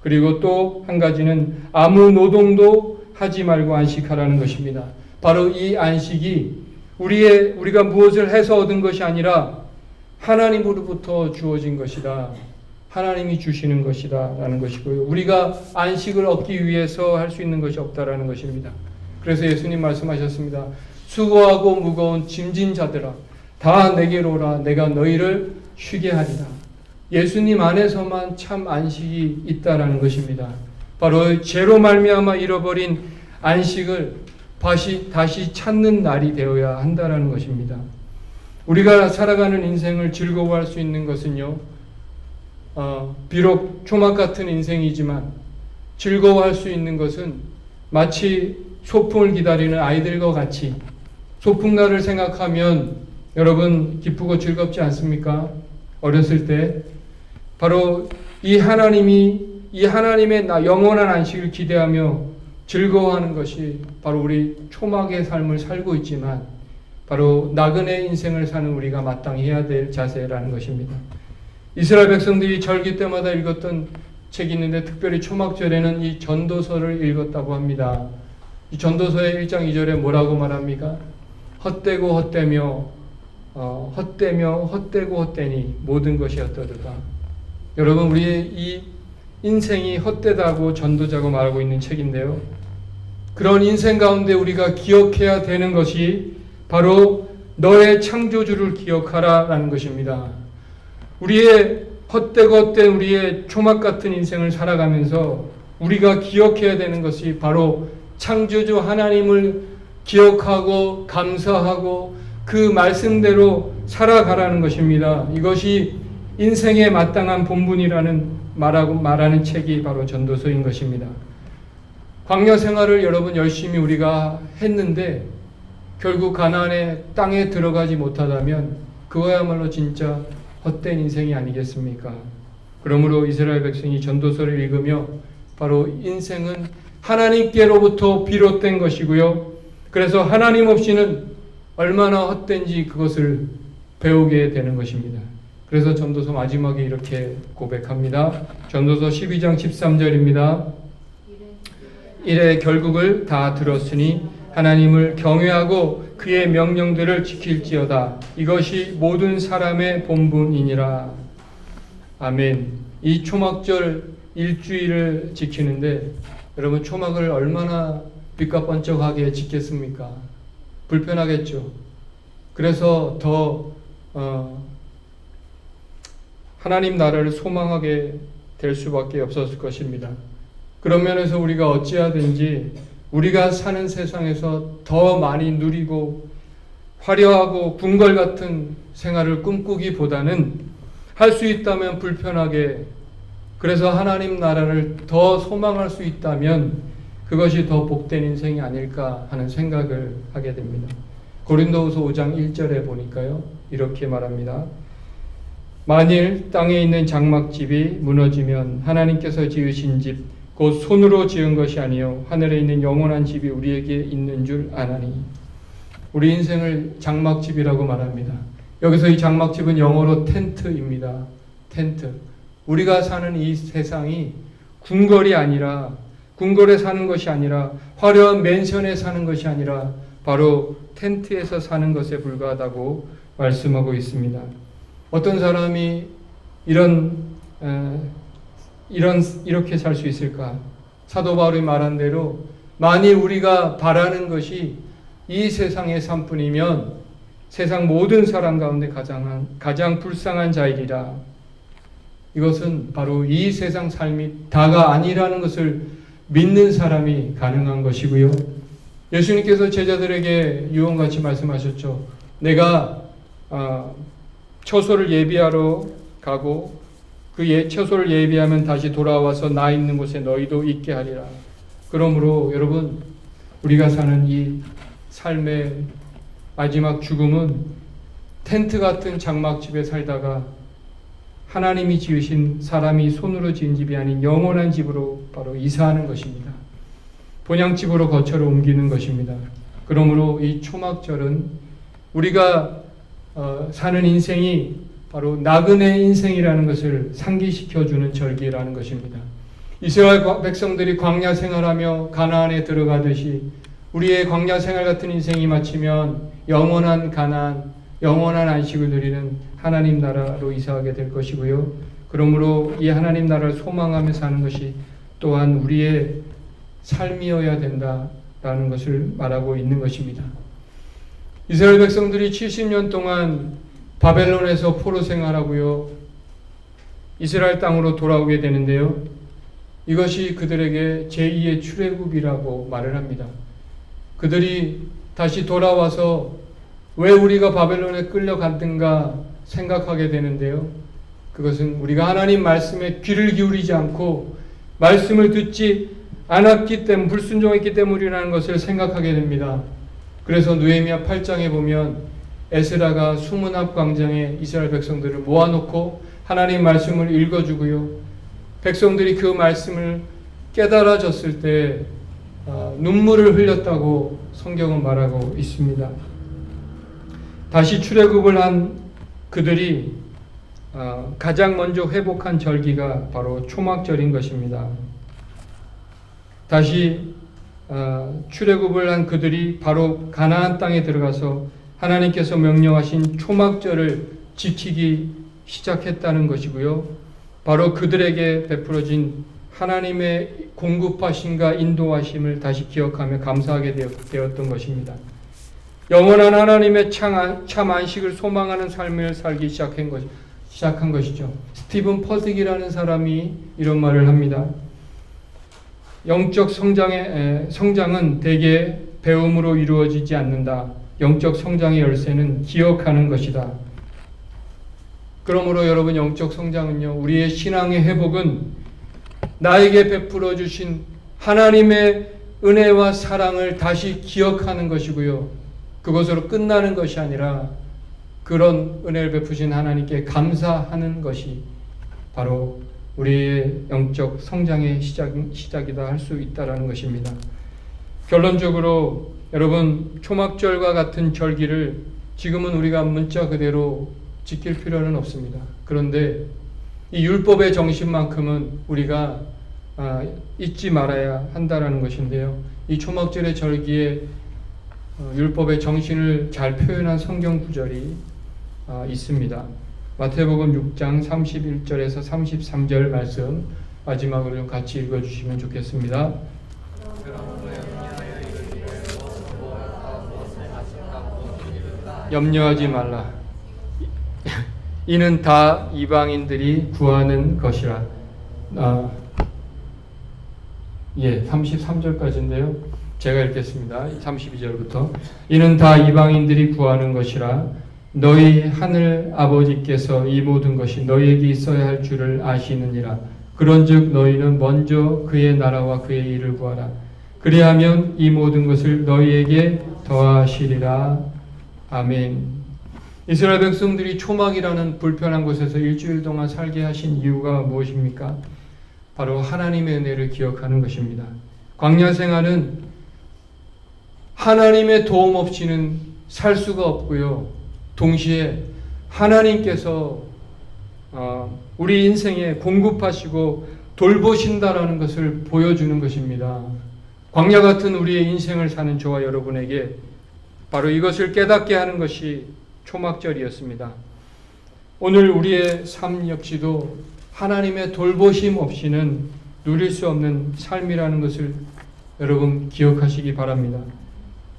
그리고 또 한 가지는 아무 노동도 하지 말고 안식하라는 것입니다. 바로 이 안식이 우리가 무엇을 해서 얻은 것이 아니라 하나님으로부터 주어진 것이다. 하나님이 주시는 것이다 라는 것이고요. 우리가 안식을 얻기 위해서 할 수 있는 것이 없다라는 것입니다. 그래서 예수님 말씀하셨습니다. 수고하고 무거운 짐진 자들아 다 내게로 오라. 내가 너희를 쉬게 하리라. 예수님 안에서만 참 안식이 있다라는 것입니다. 바로 죄로 말미암아 잃어버린 안식을 다시 찾는 날이 되어야 한다라는 것입니다. 우리가 살아가는 인생을 즐거워할 수 있는 것은요, 비록 초막 같은 인생이지만 즐거워할 수 있는 것은 마치 소풍을 기다리는 아이들과 같이 소풍날을 생각하면 여러분 기쁘고 즐겁지 않습니까? 어렸을 때 바로 이 하나님의 영원한 안식을 기대하며 즐거워하는 것이 바로 우리 초막의 삶을 살고 있지만 바로 나그네 인생을 사는 우리가 마땅히 해야 될 자세라는 것입니다. 이스라엘 백성들이 절기 때마다 읽었던 책이 있는데 특별히 초막절에는 이 전도서를 읽었다고 합니다. 이 전도서의 1장 2절에 뭐라고 말합니까? 헛되고 헛되며 헛되고 헛되니 모든 것이 헛되도다. 여러분, 우리의 이 인생이 헛되다고 전도자가 말하고 있는 책인데요. 그런 인생 가운데 우리가 기억해야 되는 것이 바로 너의 창조주를 기억하라 라는 것입니다. 우리의 헛되고 헛된 우리의 초막 같은 인생을 살아가면서 우리가 기억해야 되는 것이 바로 창조주 하나님을 기억하고 감사하고 그 말씀대로 살아가라는 것입니다. 이것이 인생에 마땅한 본분이라는 말하는 책이 바로 전도서인 것입니다. 광야 생활을 여러분 열심히 우리가 했는데 결국 가나안의 땅에 들어가지 못하다면 그거야말로 진짜 헛된 인생이 아니겠습니까? 그러므로 이스라엘 백성이 전도서를 읽으며 바로 인생은 하나님께로부터 비롯된 것이고요. 그래서 하나님 없이는 얼마나 헛된지 그것을 배우게 되는 것입니다. 그래서 전도서 마지막에 이렇게 고백합니다. 전도서 12장 13절입니다. 이래 결국을 다 들었으니 하나님을 경외하고 그의 명령들을 지킬지어다. 이것이 모든 사람의 본분이니라. 아멘. 이 초막절 일주일을 지키는데 여러분 초막을 얼마나 빛과 번쩍하게 지켰습니까? 불편하겠죠. 그래서 더 하나님 나라를 소망하게 될 수밖에 없었을 것입니다. 그런 면에서 우리가 어찌하든지 우리가 사는 세상에서 더 많이 누리고 화려하고 궁궐 같은 생활을 꿈꾸기보다는 할 수 있다면 불편하게, 그래서 하나님 나라를 더 소망할 수 있다면 그것이 더 복된 인생이 아닐까 하는 생각을 하게 됩니다. 고린도후서 5장 1절에 보니까요, 이렇게 말합니다. 만일 땅에 있는 장막집이 무너지면 하나님께서 지으신 집 곧 손으로 지은 것이 아니요 하늘에 있는 영원한 집이 우리에게 있는 줄 아나니. 우리 인생을 장막집이라고 말합니다. 여기서 이 장막집은 영어로 텐트입니다. 텐트. 우리가 사는 이 세상이 궁궐이 아니라, 궁궐에 사는 것이 아니라, 화려한 맨션에 사는 것이 아니라 바로 텐트에서 사는 것에 불과하다고 말씀하고 있습니다. 어떤 사람이 이렇게 살 수 있을까? 사도 바울이 말한 대로 만일 우리가 바라는 것이 이 세상의 삶뿐이면 세상 모든 사람 가운데 가장 불쌍한 자이리라. 이것은 바로 이 세상 삶이 다가 아니라는 것을 믿는 사람이 가능한 것이고요. 예수님께서 제자들에게 유언같이 말씀하셨죠. 내가 처소를 예비하러 가고 그 처소를 예비하면 다시 돌아와서 나 있는 곳에 너희도 있게 하리라. 그러므로 여러분, 우리가 사는 이 삶의 마지막 죽음은 텐트 같은 장막집에 살다가 하나님이 지으신, 사람이 손으로 지은 집이 아닌 영원한 집으로 바로 이사하는 것입니다. 본향집으로 거처를 옮기는 것입니다. 그러므로 이 초막절은 우리가 사는 인생이 바로 나그네 인생이라는 것을 상기시켜주는 절기라는 것입니다. 이스라엘 백성들이 광야 생활하며 가나안에 들어가듯이 우리의 광야 생활 같은 인생이 마치면 영원한 가나안, 영원한 안식을 누리는 하나님 나라로 이사하게 될 것이고요. 그러므로 이 하나님 나라를 소망하며 사는 것이 또한 우리의 삶이어야 된다라는 것을 말하고 있는 것입니다. 이스라엘 백성들이 70년 동안 바벨론에서 포로 생활하고요, 이스라엘 땅으로 돌아오게 되는데요, 이것이 그들에게 제2의 출애굽이라고 말을 합니다. 그들이 다시 돌아와서 왜 우리가 바벨론에 끌려갔는가 생각하게 되는데요, 그것은 우리가 하나님 말씀에 귀를 기울이지 않고 말씀을 듣지 않았기 때문에, 불순종했기 때문이라는 것을 생각하게 됩니다. 그래서 느헤미야 8장에 보면 에스라가 수문 앞 광장에 이스라엘 백성들을 모아놓고 하나님 말씀을 읽어주고요, 백성들이 그 말씀을 깨달아졌을 때 눈물을 흘렸다고 성경은 말하고 있습니다. 다시 출애굽을 한 그들이 가장 먼저 회복한 절기가 바로 초막절인 것입니다. 다시 출애굽을 한 그들이 바로 가나안 땅에 들어가서 하나님께서 명령하신 초막절을 지키기 시작했다는 것이고요. 바로 그들에게 베풀어진 하나님의 공급하심과 인도하심을 다시 기억하며 감사하게 되었던 것입니다. 영원한 하나님의 참 안식을 소망하는 삶을 살기 시작한 것이죠. 스티븐 퍼딕이라는 사람이 이런 말을 합니다. 영적 성장은 대개 배움으로 이루어지지 않는다. 영적 성장의 열쇠는 기억하는 것이다. 그러므로 여러분, 영적 성장은요, 우리의 신앙의 회복은 나에게 베풀어 주신 하나님의 은혜와 사랑을 다시 기억하는 것이고요, 그것으로 끝나는 것이 아니라 그런 은혜를 베푸신 하나님께 감사하는 것이 바로 우리의 영적 성장의 시작이다 할 수 있다라는 것입니다. 결론적으로 여러분, 초막절과 같은 절기를 지금은 우리가 문자 그대로 지킬 필요는 없습니다. 그런데 이 율법의 정신만큼은 우리가 잊지 말아야 한다는 것인데요. 이 초막절의 절기에 율법의 정신을 잘 표현한 성경 구절이 있습니다. 마태복음 6장 31절에서 33절 말씀 마지막으로 좀 같이 읽어주시면 좋겠습니다. 염려하지 말라. 이는 다 이방인들이 구하는 것이라. 33절까지인데요. 제가 읽겠습니다. 32절부터. 이는 다 이방인들이 구하는 것이라. 너희 하늘 아버지께서 이 모든 것이 너희에게 있어야 할 줄을 아시느니라. 그런즉 너희는 먼저 그의 나라와 그의 일을 구하라. 그리하면 이 모든 것을 너희에게 더하시리라. 아멘. 이스라엘 백성들이 초막이라는 불편한 곳에서 일주일 동안 살게 하신 이유가 무엇입니까? 바로 하나님의 은혜를 기억하는 것입니다. 광야 생활은 하나님의 도움 없이는 살 수가 없고요. 동시에 하나님께서 우리 인생에 공급하시고 돌보신다라는 것을 보여주는 것입니다. 광야 같은 우리의 인생을 사는 저와 여러분에게 바로 이것을 깨닫게 하는 것이 초막절이었습니다. 오늘 우리의 삶 역시도 하나님의 돌보심 없이는 누릴 수 없는 삶이라는 것을 여러분 기억하시기 바랍니다.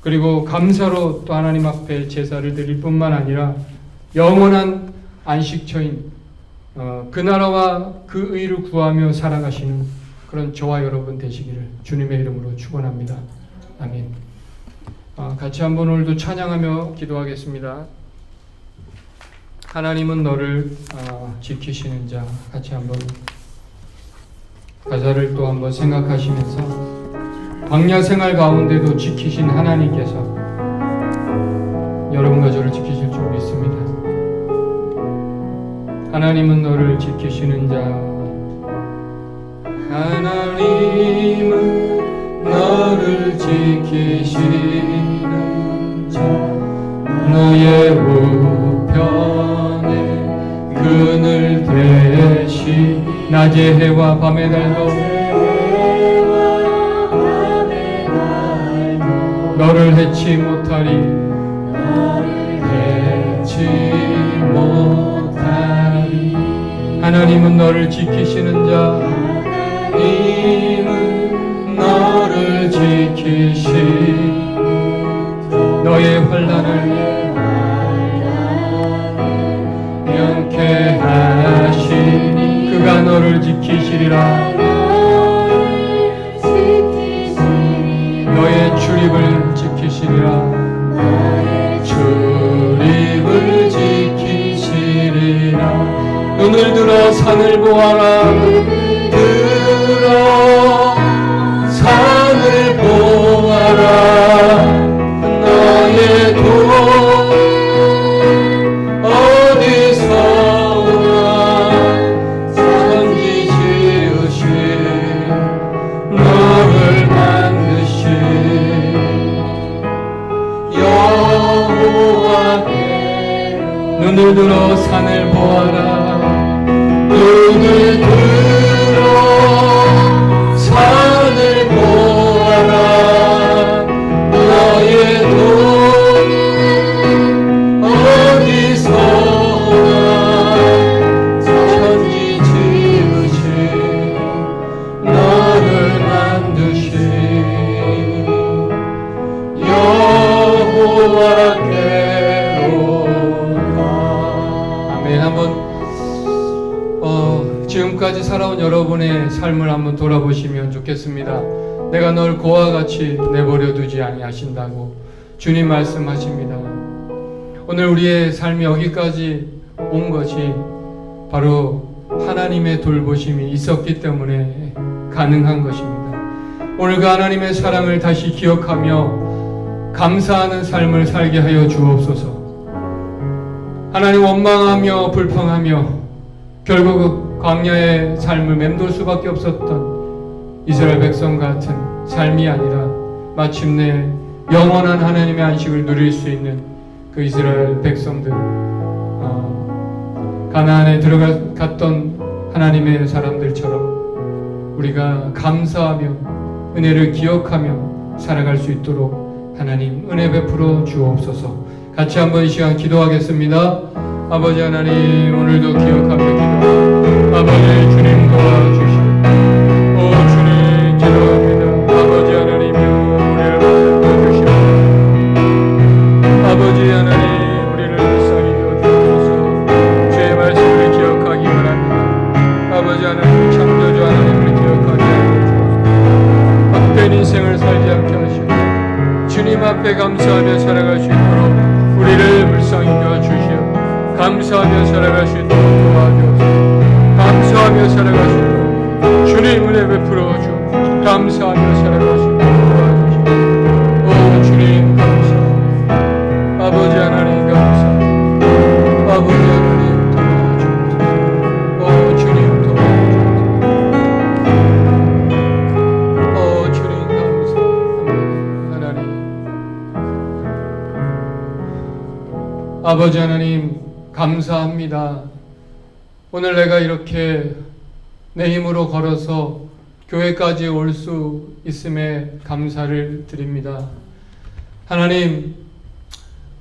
그리고 감사로 또 하나님 앞에 제사를 드릴 뿐만 아니라 영원한 안식처인 그 나라와 그 의를 구하며 살아가시는 그런 저와 여러분 되시기를 주님의 이름으로 축원합니다. 아멘. 같이 한번 오늘도 찬양하며 기도하겠습니다. 하나님은 너를 지키시는 자. 같이 한번 가사를 또 한번 생각하시면서 광야 생활 가운데도 지키신 하나님께서 여러분과 저를 지키실 줄 믿습니다. 하나님은 너를 지키시는 자. 하나님은 너를 지키시는 자. 너의 우편에 그늘 대시 낮의 해와 밤의 달도 너를 해치 못하리. 하나님은 너를 지키시는 자. 하나님은 너를 지키시 너의 환난을 명케 하시니 그가 너를 지키시리라. 너의 출입을 지키시리라. 출입을 지키시리라. 눈을 들어 산을 보아라. 들어 산을 보아라. 너의 돈 어디서 오나. 천지 지으신 너를 만드신 여호와께로. 눈을 들어 산을 보아라. 눈을 들어 산을 보아라. 너의 돈 어디서 오나. 천지 지으신 너를 만드신 여호와께로다. 아멘. 한번 지금까지 살아온 여러분의 삶을 한번 돌아보시면 좋겠습니다. 내가 널 고와 같이 내버려 두지 아니하신다고 주님 말씀하십니다. 오늘 우리의 삶이 여기까지 온 것이 바로 하나님의 돌보심이 있었기 때문에 가능한 것입니다. 오늘 그 하나님의 사랑을 다시 기억하며 감사하는 삶을 살게 하여 주옵소서. 하나님 원망하며 불평하며 결국 광야의 삶을 맴돌 수밖에 없었던 이스라엘 백성 같은 삶이 아니라 마침내 영원한 하나님의 안식을 누릴 수 있는 그 이스라엘 백성들, 가나안에 들어갔던 하나님의 사람들처럼 우리가 감사하며 은혜를 기억하며 살아갈 수 있도록 하나님 은혜 베풀어 주옵소서. 같이 한번 이 시간 기도하겠습니다. 아버지 하나님, 오늘도 기억하며 기도합니다. 아버지 주님 도와주시오. 오 주님 기도합니다. 아버지 하나님이여 우리를 붙들어주시오. 아버지 하나님, 우리를 불쌍히 여기셔서 주의 말씀을 기억하기 바랍니다. 아버지 하나님, 창조주 하나님을 기억하게 하여 주옵소서. 헛된 인생을 살지 않게 하시고 주님 앞에 감사하며 살아갈 수 있도록 우리를 불쌍히 여주시오. 감사하며 살아갈 수 있도록 도와주옵소서. 감사하며 살아갈 수 있도록 주님 은혜 베풀어 주옵소서. 감사하며 살아갈 수 있도록 도와주시오. 오 주님 감사합니다. 아버지 하나님 감사합니다. 아버지 하나님 도와주옵소서. 오 주님 도와주옵소서. 오 주님 감사합니다. 하나님, 아버지 하나님 감사합니다. 오늘 내가 이렇게 내 힘으로 걸어서 교회까지 올 수 있음에 감사를 드립니다. 하나님,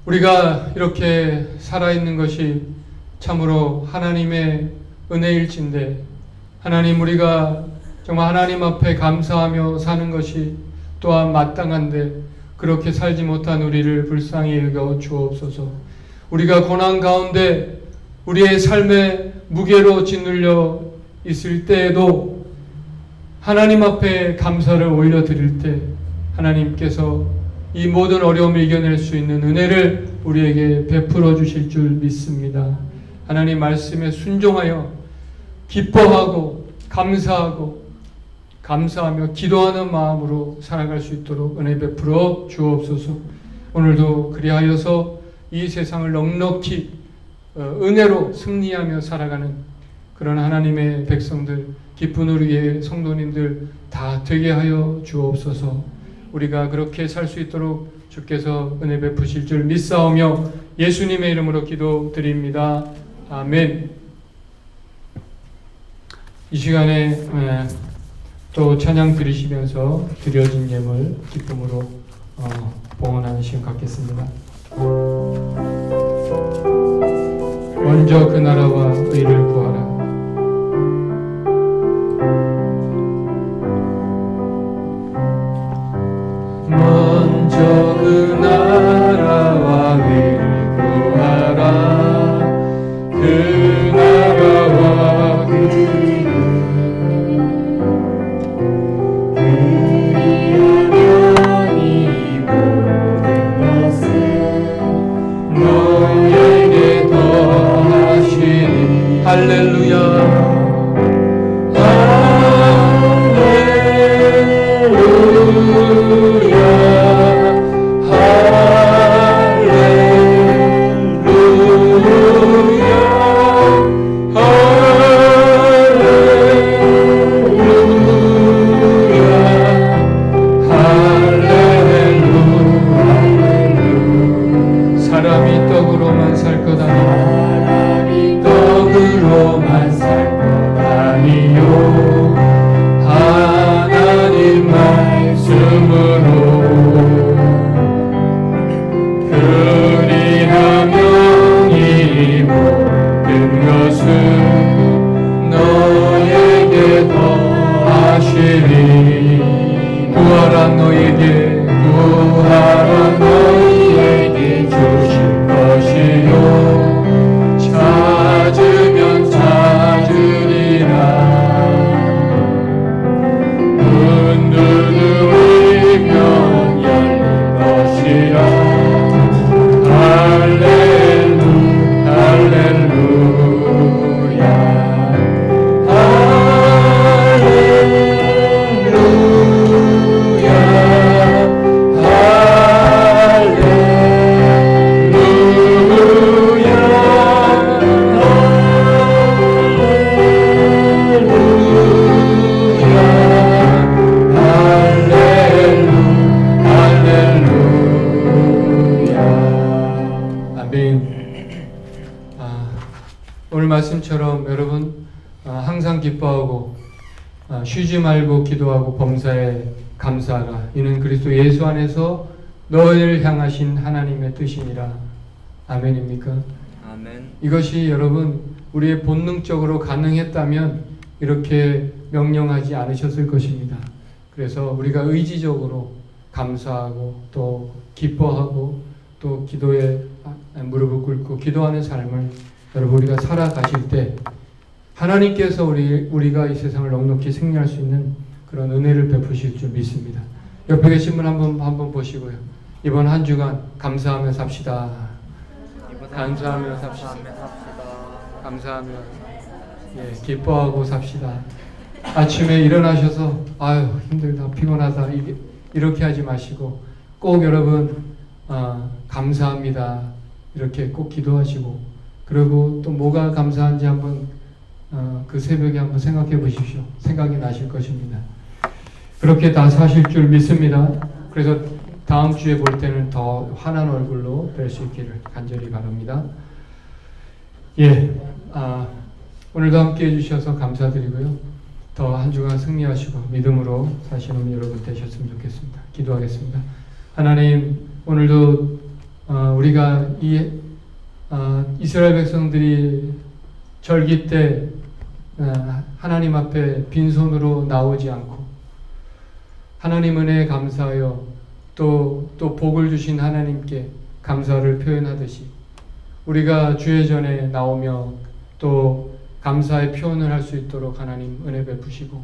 우리가 이렇게 살아있는 것이 참으로 하나님의 은혜일진데, 하나님, 우리가 정말 하나님 앞에 감사하며 사는 것이 또한 마땅한데 그렇게 살지 못한 우리를 불쌍히 여겨 주옵소서. 우리가 고난 가운데 우리의 삶의 무게로 짓눌려 있을 때에도 하나님 앞에 감사를 올려드릴 때 하나님께서 이 모든 어려움을 이겨낼 수 있는 은혜를 우리에게 베풀어 주실 줄 믿습니다. 하나님 말씀에 순종하여 기뻐하고 감사하며 기도하는 마음으로 살아갈 수 있도록 은혜 베풀어 주옵소서. 오늘도 그리하여서 이 세상을 넉넉히 은혜로 승리하며 살아가는 그런 하나님의 백성들, 기쁜 우리의 성도님들 다 되게 하여 주옵소서. 우리가 그렇게 살 수 있도록 주께서 은혜 베푸실 줄 믿사오며 예수님의 이름으로 기도드립니다. 아멘. 이 시간에 또 찬양 드리시면서 드려진 예물 기쁨으로 봉헌하는 시간 갖겠습니다. 먼저 그 나라와 의를 구하라. 먼저 그 나라와 의를 구하라. 그 나라와 의를 그리하면 이 모든 것은 너에게 더하시니. 할렐루야. 사람이 떡으로만 살 것 아니요 하나님 말씀으로 그리하면 이 모든 것은 너에게 더하시리. 구하라 너희에게 주실 것이요 찾으면 찾으리라. 문 두드리면 열릴 것이라. 할렐루야 할렐루야 할렐루야 할렐루야. 말씀처럼 여러분 항상 기뻐하고 쉬지 말고 기도하고 범사에 감사하라. 이는 그리스도 예수 안에서 너희를 향하신 하나님의 뜻이니라. 아멘입니까? 아멘. 이것이 여러분 우리의 본능적으로 가능했다면 이렇게 명령하지 않으셨을 것입니다. 그래서 우리가 의지적으로 감사하고 또 기뻐하고 또 기도에 무릎을 꿇고 기도하는 삶을 여러분 우리가 살아가실 때 하나님께서 우리가 이 세상을 넉넉히 승리할 수 있는 그런 은혜를 베푸실 줄 믿습니다. 옆에 계신 분 한번 보시고요. 이번 한 주간 감사하며 삽시다. 감사하며 삽시다. 감사하며 기뻐하고 삽시다. 아침에 일어나셔서 아유 힘들다 피곤하다 이렇게 하지 마시고 꼭 여러분 감사합니다 이렇게 꼭 기도하시고 그리고 또 뭐가 감사한지 한번 그 새벽에 한번 생각해 보십시오. 생각이 나실 것입니다. 그렇게 다 사실 줄 믿습니다. 그래서 다음 주에 볼 때는 더 환한 얼굴로 뵐 수 있기를 간절히 바랍니다. 오늘도 함께 해주셔서 감사드리고요. 더 한 주간 승리하시고 믿음으로 사시는 여러분 되셨으면 좋겠습니다. 기도하겠습니다. 하나님, 오늘도 우리가 이스라엘 백성들이 절기 때 하나님 앞에 빈손으로 나오지 않고 하나님 은혜에 감사하여 또 복을 주신 하나님께 감사를 표현하듯이 우리가 주의 전에 나오며 또 감사의 표현을 할 수 있도록 하나님 은혜 베푸시고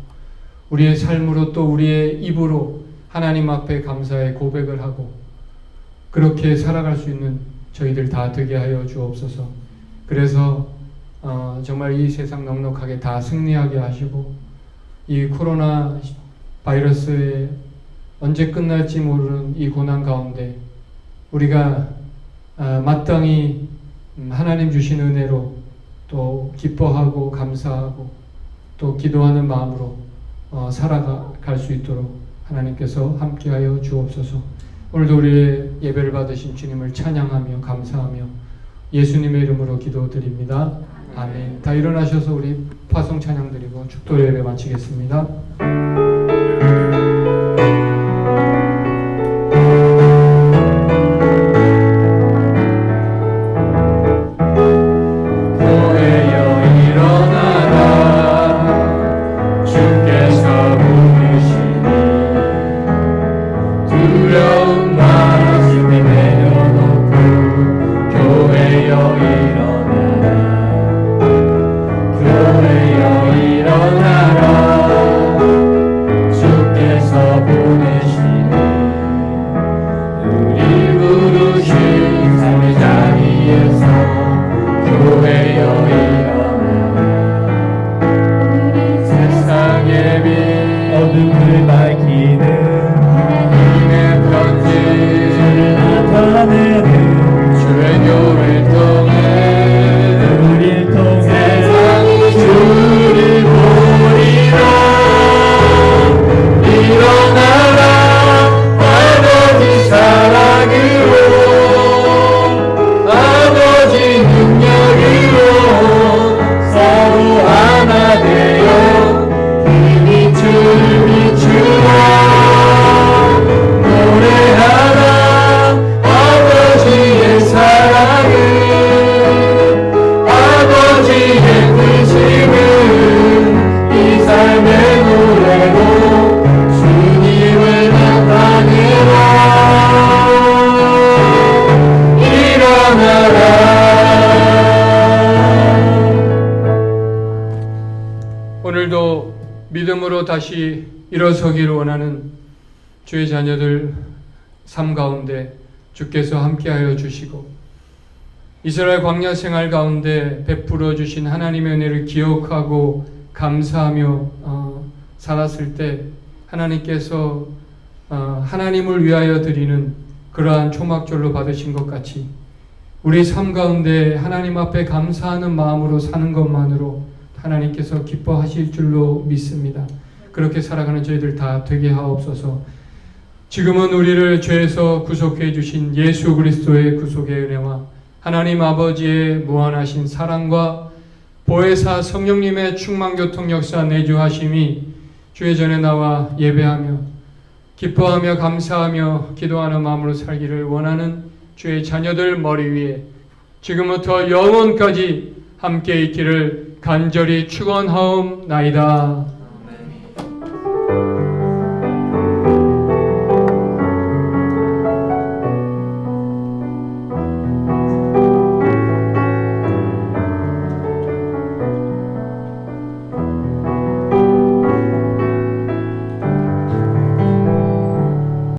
우리의 삶으로 또 우리의 입으로 하나님 앞에 감사의 고백을 하고 그렇게 살아갈 수 있는 저희들 다 되게 하여 주옵소서. 그래서 정말 이 세상 넉넉하게 다 승리하게 하시고 이 코로나 바이러스에 언제 끝날지 모르는 이 고난 가운데 우리가 마땅히 하나님 주신 은혜로 또 기뻐하고 감사하고 또 기도하는 마음으로 살아갈 수 있도록 하나님께서 함께하여 주옵소서. 오늘도 우리의 예배를 받으신 주님을 찬양하며 감사하며 예수님의 이름으로 기도드립니다. 아멘. 다 일어나셔서 우리 파송 찬양 드리고 축도 예배 마치겠습니다. 오늘도 믿음으로 다시 일어서기를 원하는 주의 자녀들 삶 가운데 주께서 함께하여 주시고 이스라엘 광야 생활 가운데 베풀어 주신 하나님의 은혜를 기억하고 감사하며 살았을 때 하나님께서 하나님을 위하여 드리는 그러한 초막절로 받으신 것 같이 우리 삶 가운데 하나님 앞에 감사하는 마음으로 사는 것만으로 하나님께서 기뻐하실 줄로 믿습니다. 그렇게 살아가는 저희들 다 되게 하옵소서. 지금은 우리를 죄에서 구속해 주신 예수 그리스도의 구속의 은혜와 하나님 아버지의 무한하신 사랑과 보혜사 성령님의 충만교통 역사 내주하심이 주의 전에 나와 예배하며 기뻐하며 감사하며 기도하는 마음으로 살기를 원하는 주의 자녀들 머리 위에 지금부터 영원까지 함께 있기를 간절히 축원하옵나이다.